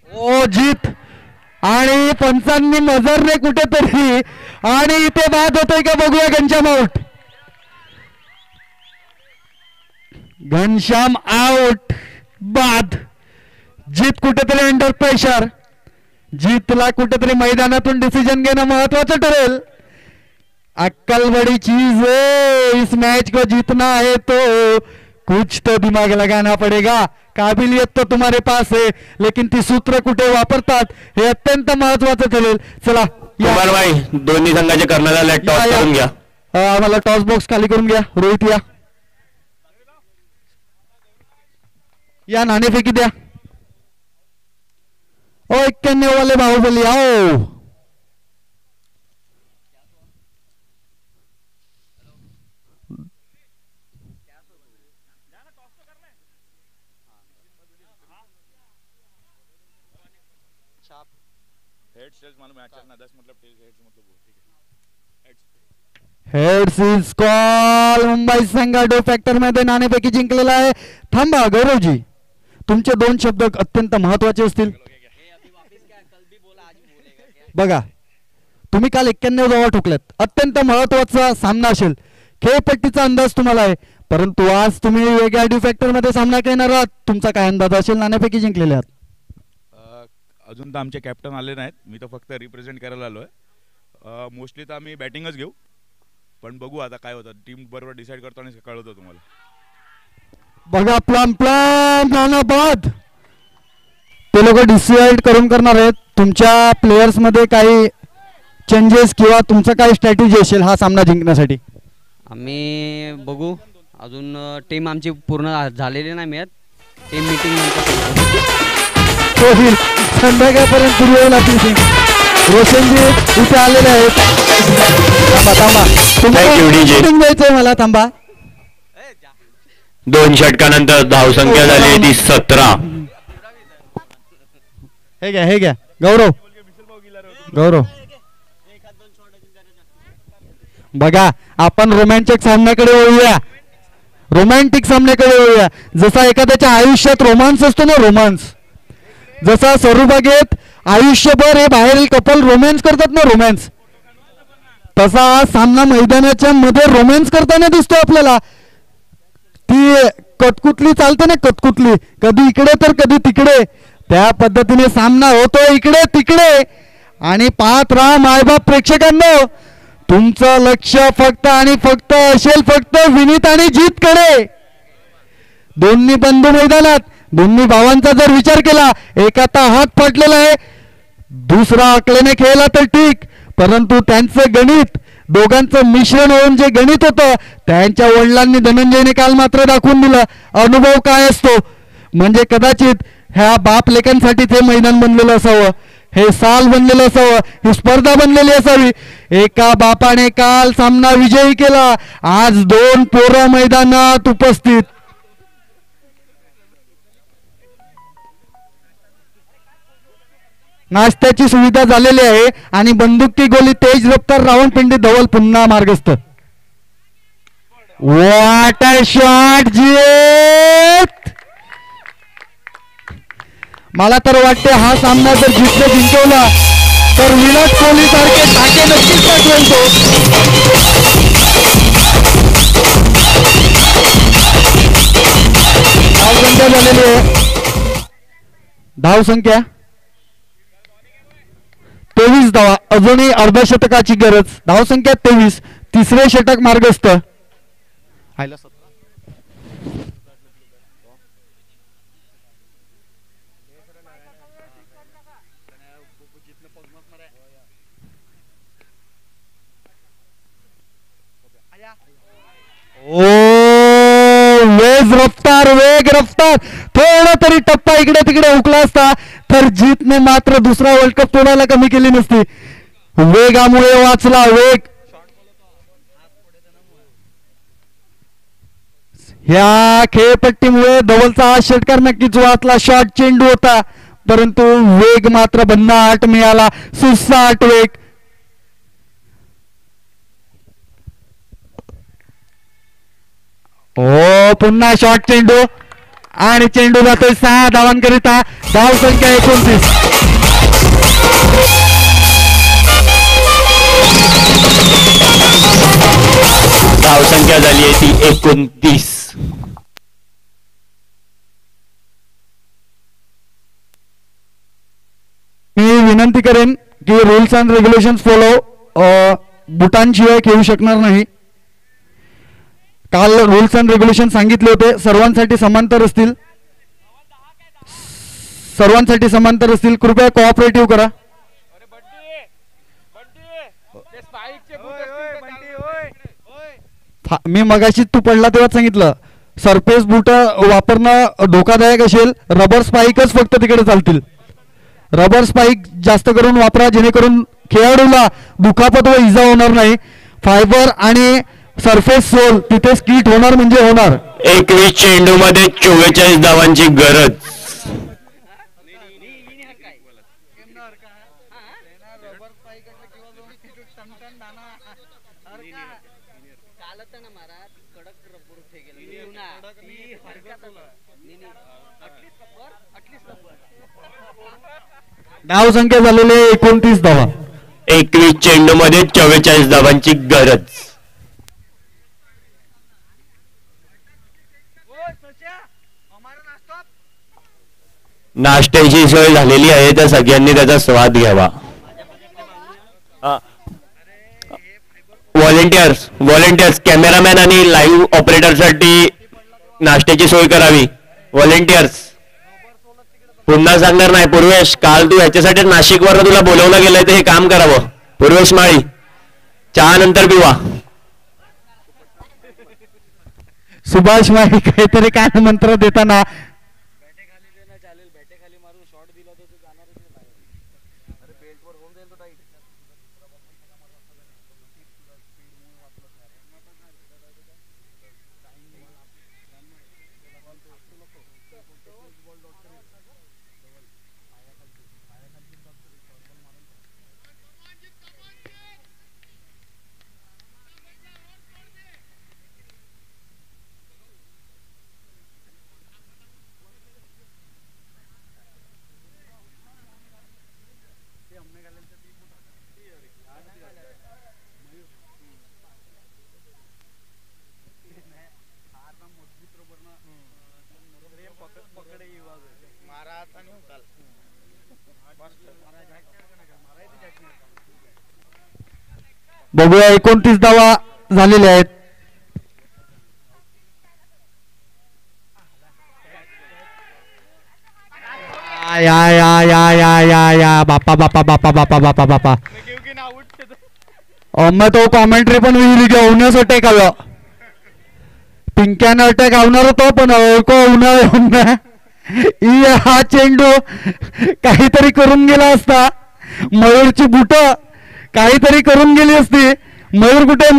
ओ जीत आणि पंचांनी नजरने कुठेतरी आणि इथे बाद होतोय का बघूया. घनश्याम आउट. घनश्याम आउट. बाद. जीत कुठेतरी अंडर प्रेशर. जीतला कुठेतरी मैदानातून डिसिजन घेणं महत्वाचं ठरेल. अक्कलबड़ी चीज है, इस मैच को जीतना है तो कुछ तो दिमाग लगाना पड़ेगा. काबिलियत तो तुम्हारे पास है लेकिन ती सूत्र कुठे वापरतात हे अत्यंत महत्वाचं ठरेल. चला कुमार भाई दोन्ही संघाचे कर्णधार टॉस करून घ्या. आम्हाला टॉस बॉक्स खाली करून घ्या. रोहित या नाणेफेकी द्या. ओ 91 वाले बाहुबली आओ. Heads is call. मुंबई संघ डो फॅक्टर मध्ये नाणेफेकी जिंकलेला आहे. थांबा गौरवजी तुमचे 2 शब्द अत्यंत महत्वाचे असतील. बघा तुम्ही काल 91 धावा ठोकल्यात. अत्यंत महत्वाचा सामना असेल. खेळपट्टीचा अंदाज तुम्हाला आहे परंतु आज तुम्ही वेगळ्या ड्यू फॅक्टर मध्ये सामना खेळणार आहात. तुमचा काय अंदाज असेल. नाणेफेकी जिंकलेले आहात. अजून तर आमचे कॅप्टन आले नाहीत. मी तर फक्त रिप्रेझेंट करायला आलो आहे. मोस्टली तर आम्ही बॅटिंगच घेऊ पण बघू आता काय होतं. टीम बरोबर डिसाईड करतो आणि कळवतो तुम्हाला. बघा प्लान बाद ते लोक डिसाईड करून करणार आहेत. तुमच्या प्लेयर्स मध्ये काही चेंजेस किंवा तुमचं काही स्ट्रॅटेजी असेल हा सामना जिंकण्यासाठी. आम्ही बघू. अजून टीम आमची पूर्ण झालेली नाही मिळत. टीम मीटिंग होईल संध्याकाळपर्यंत सुरू होईल आपली टीम. रोशनजी इथे आलेले आहेत. थांबा मीटिंग द्यायचंय मला. थांबा. 2 षटकानंतर धावसंख्या झाली ती 17. हे घ्या गौरव. बघा आपण रोमॅन्टिक सामन्याकडे वळूया. जसा एखाद्याच्या आयुष्यात रोमांस असतो ना, रोमांस जसा सरूबागेत आयुष्यभर हे बाहेरील कपल रोमॅन्स करतात ना, रोमॅन्स तसा सामना मैदानाच्या मध्ये रोमॅन्स करताना दिसतो आपल्याला. ती कटकुतली चालते ना, कटकुतली कधी इकडे तर कधी तिकडे. त्या पद्धतीने सामना होतो इकडे तिकडे. आणि पाहत राहा मायबाप प्रेक्षकांनो. तुमचं लक्ष फक्त आणि फक्त असेल फक्त विनीत आणि जीत कडे. दोन्ही बंधू मैदानात. दोन्ही भावांचा जर विचार केला, एकाचा हात फाटलेला आहे, दुसरा अकलेने खेळला तर ठीक परंतु त्यांचं गणित दोघांचं मिश्रण होऊन जे गणित होतं त्यांच्या वडिलांनी धनंजयने काल मात्र दाखवून दिलं. अनुभव काय असतो. म्हणजे कदाचित ह्या बाप लेकांसाठी ते मैदान बनलेलं असावं, हे साल बनलेलं असावं, ही स्पर्धा बनलेली असावी. एका बापाने काल सामना विजयी केला. आज 2 पोरं मैदानात उपस्थित. नाश्त्याची सुविधा झालेली आहे आणि बंदुकी गोली तेज रफ्तार रावणपिंडी धवल पुन्हा मार्गस्थ. व्हॉट अ शॉट जीत. मला तर वाटते हा सामना जर जीतने जिंकवला तर विराट कोहली सारखे टाके नक्कीच पाठवेल तो. धावसंख्या झालेली आहे. धावसंख्या 23 धावा. अजूनही अर्धशतकाची गरज. धावसंख्या 23. तिसरे षटक मार्गस्थ. ओ वेग रफ्तार थोडा तरी टप्पा इकडे तिकडे हुकला असता तर जीतने मात्र दुसरा वर्ल्ड कप तोडायला कमी केली नसती. वेगामुळे वाचला वेग. ह्या खेळपट्टीमुळे धवलचा हा षटकार नक्कीच वाचला. शॉर्ट चेंडू होता परंतु वेग मात्र भन्नाट मिळाला. सुसाट वेग. हो पुन्हा शॉर्ट चेंडू आणि चेंडू जातोय 6 धावांकरिता. धाव संख्या 29. धाव संख्या झाली आहे ती 29. मी विनंती करेन की रूल्स अँड रेग्युलेशन फॉलो बुटांशिवाय खेळू शकणार नाही. काल रूल्स अँड रेग्युलेशन सांगितले होते सर्वांसाठी समांतर असतील. कृपया कोऑपरेटिव्ह करा. मी मगाशी तू पडला तेव्हा सांगितलं सरफेस बूट वापरणं धोकादायक असेल. रबर स्पाईकच फक्त तिकडे चालतील. रबर स्पाईक जास्त करून वापरा जेणेकरून खेळाडूला दुखापत व इजा होणार नाही. फायबर आणि सरफेस सोल तिथे स्किट होणार म्हणजे होणार. 21 चेंडू मध्ये 44 धावांची गरज. धाव संख्या झालेली 29 धावा. 21 चेंडू मध्ये 44 धावांची गरज. नाश्त्याची सोय झालेली आहे तर सगळ्यांनी त्याचा स्वाद घ्यावा. व्हॉलेंटियर्स कॅमेरामॅन आणि लाईव्ह ऑपरेटर साठी नाश्त्याची सोय करावी. व्हॉलेंटियर्स पुन्हा सांगणार नाही. पूर्वेश काल तू ह्याच्यासाठी नाशिकवर तुला बोलवलं गेलंय तर हे काम करावं. पूर्वेश माळी चहा नंतर पिवा. सुभाष माळी काहीतरी काय मंत्र देताना बघूया 29 धावा झालेल्या आहेत. या या या या या या बापा बापा बापा बापा बापा बापा मैं तो कॉमेंट्री पण विहिरी घेऊनच अटॅक आलं. पिंक्यानं अटॅक आवणार होतो पण हा चेंडू काहीतरी करून गेला असता. मयूरची बुट काहीतरी करून गेली असती. मयूर कुठे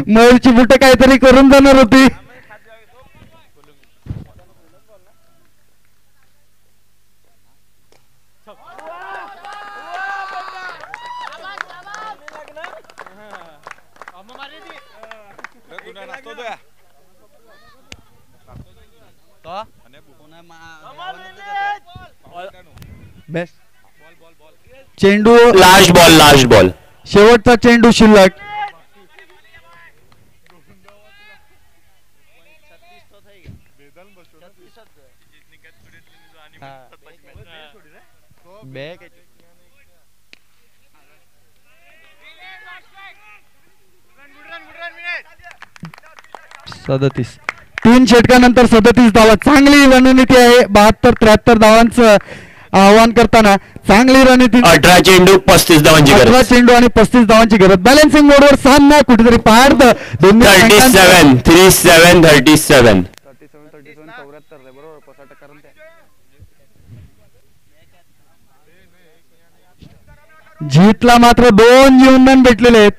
मयूरची बुट काहीतरी करून जाणार होती. चेंडू लास्ट बॉल शेवटचा चेंडू शिल्लक. सदतीस 3 षटकानंतर 37 धावा. चांगली रणनीती आहे. 72-73 धावांचं आव्हान करताना चांगली रणनीती. 18 चेंडू 35 धावांची 18 गरज. चेंडू आणि 35 धावांची गरज. बॅलन्सिंग मोडवर सामना कुठेतरी पाडत दोन्ही 37 37 37. 37 74 आहे बरोबर 65 कारण ते जीतला मात्र 2 जीवनदान भेटलेले आहेत.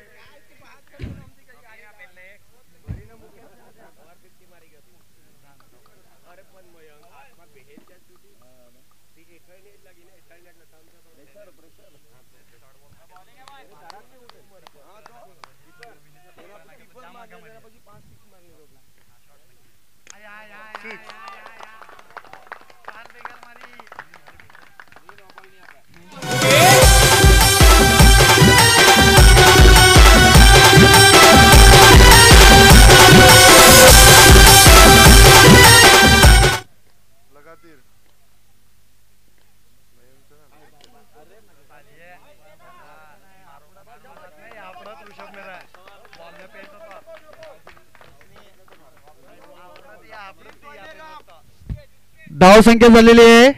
धाव संख्या झालेली आहे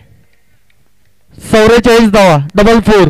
44 धावा. 44.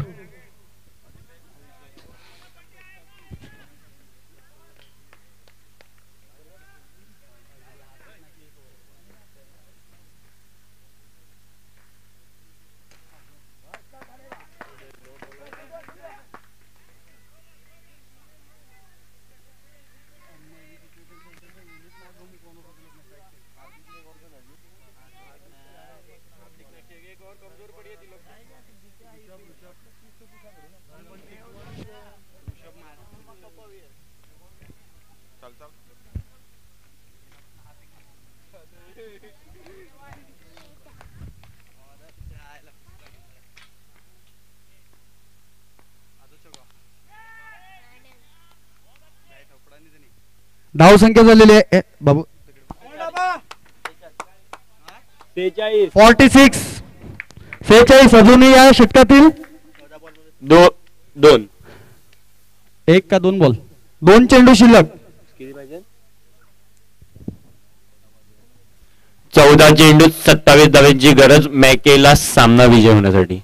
धाव संख्या झालेली आहे बाबू 46. 46 अजूनही या षटकातील 2 एक का 2 बॉल 2 चेंडू शिल्लक. 14 चेंडू 27 धावांची गरज मॅकेला सामना विजय होण्यासाठी.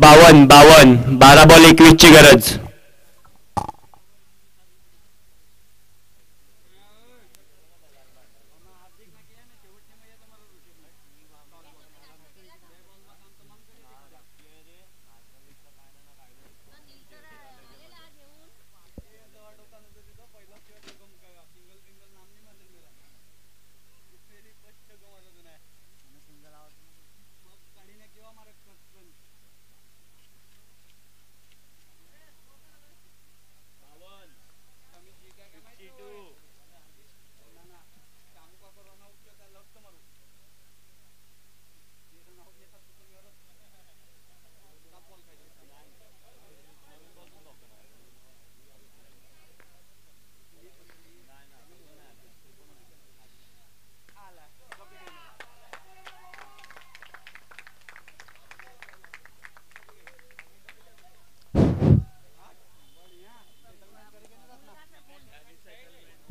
बावन 12 बॉल 21 ची गरज.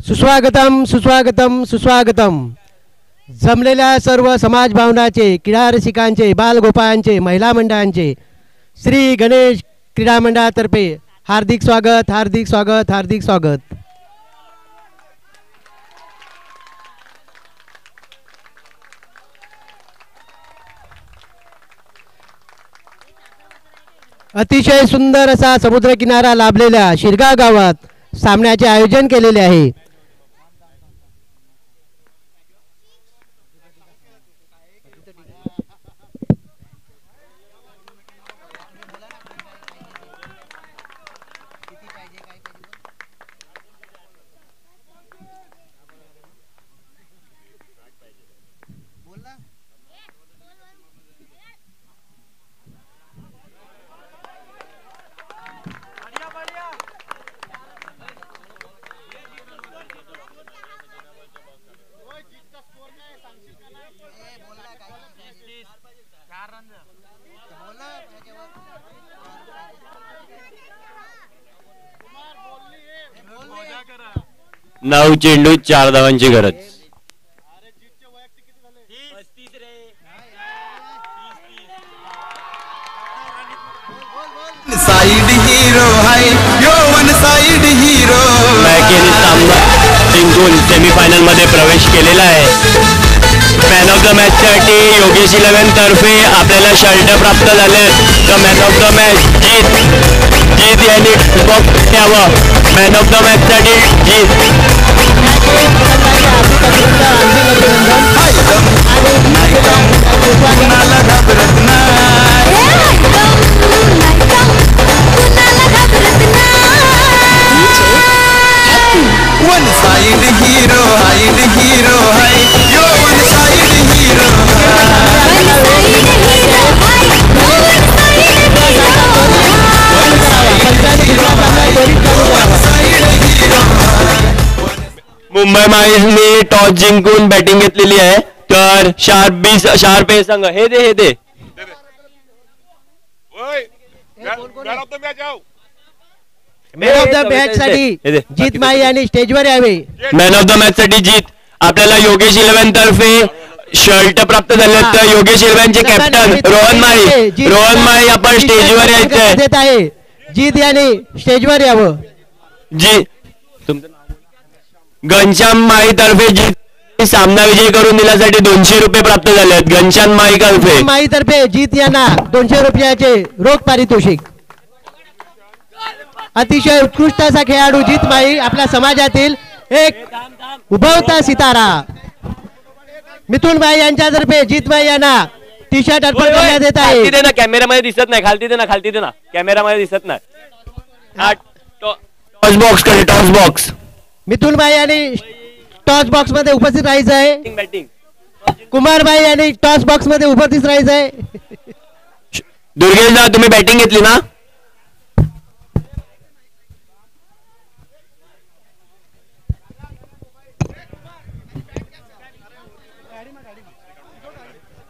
सुस्वागतम सुस्वागतम सुस्वागतम. जमलेल्या सर्व समाज भावनाचे, क्रीडा रसिकांचे, बालगोपाळांचे, महिला मंडळांचे श्री गणेश क्रीडा मंडळातर्फे हार्दिक स्वागत, हार्दिक स्वागत, हार्दिक स्वागत. अतिशय सुंदर असा समुद्रकिनारा लाभलेल्या शिरगाव गावात सामन्याचे आयोजन केलेले आहे. नऊ चेंडू 4 धावांची गरज. साइड हीरो है यो वन साइड हीरो. मॅकेनी सामना जिंकून सेमीफायनल मध्ये प्रवेश केलेला आहे. मॅन ऑफ द मॅच साठी योगेश 11 तर्फे आपल्याला शर्ट प्राप्त झाले. तर मॅन ऑफ द मॅच जीत यांनी बॉक्स घ्यावं. मॅन ऑफ द मॅच साठी जीत. कुणाला घाबरत नाही. One side hero hide hero है यो वन साइड हीरो. मुंबई माइन्सनी टॉस जिंकून बॅटिंग घेतलेली आहे. तर शार्प हे संघ हे दे मॅन ऑफ द मॅच साठी जीत माई आणि स्टेजवर यावे. मॅन ऑफ द मॅच साठी जीत आपल्याला योगेश 11 तर्फे शर्ट प्राप्त झाले. तर योगेश 11 चे कॅप्टन रोहन माई आपण स्टेजवर यायचंय. देत आहे जीत यांनी स्टेजवर यावं. जी घनश्याम माई तर्फे जीत सामना विजय करून दिल्यासाठी 200 रुपये प्राप्त झाले आहेत. घनश्याम माई तर्फे जीत यांना 200 रुपयाचे रोख पारितोषिक. अतिशय उत्कृष्ट असा खेळाडू जीत माई आपल्या समाजातील एक उभवता सितारा. मिथुन भाई यांच्यातर्फे जीत माई यांना टी शर्ट अर्पण करण्यात येत आहे. कॅमेरामध्ये दिसत नाही. खालती दे ना कॅमेरामध्ये दिसत नाही. टॉस बॉक्स कडे टॉस बॉक्स. मिथुन भाई यांनी टॉस बॉक्स मध्ये उपस्थित राहायचं आहे. बॅटिंग कुमार भाई यांनी टॉस बॉक्स मध्ये उपस्थित राहायचं आहे. दुर्गेश दा तुम्ही बॅटिंग घेतली ना.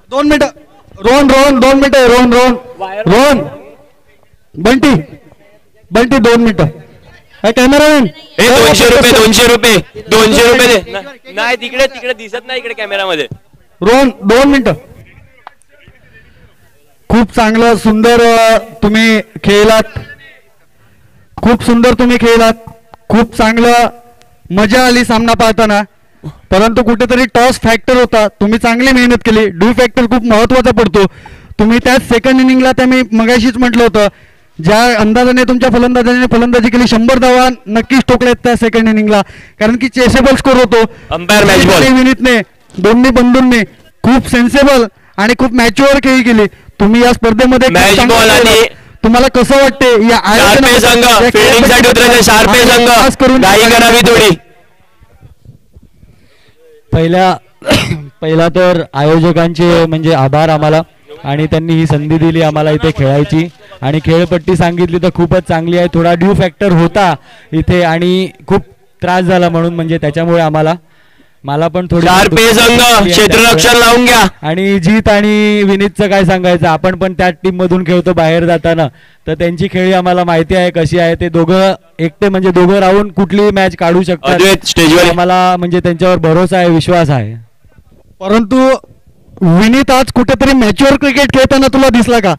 दोन मिनिटं रोहन 2 मिनिटं. रोहन बंटी 2 मिनिटं. कॅमेरामॅन 200 रुपये दे. नाही तिकडे दिसत नाही इकडे कॅमेरामध्ये. रोहन 2 मिनिटं. खूप चांगलं सुंदर तुम्ही खेळलात. खूप चांगलं मजा आली सामना पाहताना. परंतु कुठेतरी टॉस फॅक्टर होता. तुम्ही चांगली मेहनत केली. ड्यू फॅक्टर खूप महत्वाचा पडतो. तुम्ही त्याच सेकंड इनिंगला त्या मी मगाशीच म्हटलं होतं ज्या अंदाजाने तुमच्या फलंदाजाने फलंदाजी केली 100 धावा नक्कीच ठोकल्यात त्या सेकंड इनिंगला. कारण की चेसेबल स्कोर होतो. अंपायर मॅच बॉल विनीतने दोन्ही बंधूंनी खूप सेन्सेबल आणि खूप मॅच्युअर खेळी केली. तुम्ही या स्पर्धेमध्ये मॅच बॉल आणि तुम्हाला कसं वाटते या करावी थोडी. पहिला तर आयोजकांचे म्हणजे आभार आम्हाला. आणि त्यांनी ही संधी दिली आम्हाला इथे खेळायची. आणि खेळपट्टी सांगितली तर खूपच चांगली आहे. थोडा ड्यू फॅक्टर होता इथे आणि खूप त्रास झाला म्हणून म्हणजे त्याच्यामुळे आम्हाला मला पण थोडी चार पे संघ क्षेत्ररक्षण लावून घ्या. आणि जीत आणि विनीतचं काय सांगायचं, आपण पण त्याच टीम मधून खेळतो बाहेर जाताना, तर त्यांची खेळी आम्हाला माहिती आहे कशी आहे. ते दोघं एकटे म्हणजे दोघं राहून कुठलीही मॅच काढू शकतात. स्टेजवर आम्हाला म्हणजे त्यांच्यावर भरोसा आहे, विश्वास आहे. परंतु विनीत आज कुठेतरी मॅच्युअर क्रिकेट खेळताना तुला दिसला का?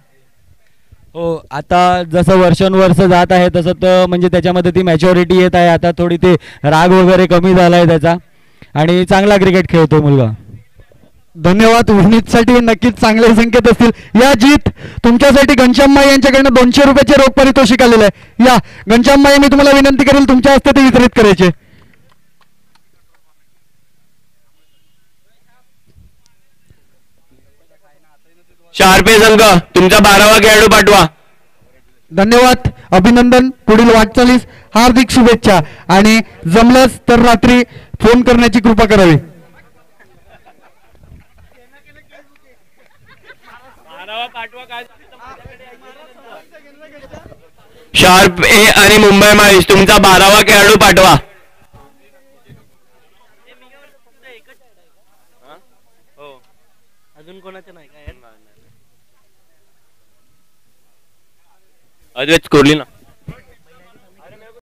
हो, आता जसं वर्षानुवर्ष जात आहे तसं तर म्हणजे त्याच्यामध्ये ती मॅच्युरिटी येत आहे. आता थोडी ते राग वगैरे कमी झाला आहे त्याचा, आणि चांगला क्रिकेट खेळतो मुलगा. धन्यवाद. विनीतसाठी नक्कीच चांगले संकेत असतील. या जीत तुमच्यासाठी घनश्याममाई यांच्याकडनं 200 रुपयाचे रोख पारितोषिक आलेलं आहे. या घनश्याममाई, मी तुम्हाला विनंती करेल तुमच्या हस्ते ते वितरित करायचे. शार्पे संघ तुमचा 12वा खेळाडू पाठवा. धन्यवाद, अभिनंदन. पुढील वाटचालीस हार्दिक शुभेच्छा, आणि जमलंच तर रात्री फोन करण्याची कृपा करावी. शार्प ए आणि मुंबई माईस तुमचा 12वा खेळाडू पाठवा. अजून कोणाचं नाही काय? अद्वैत कोहली ना.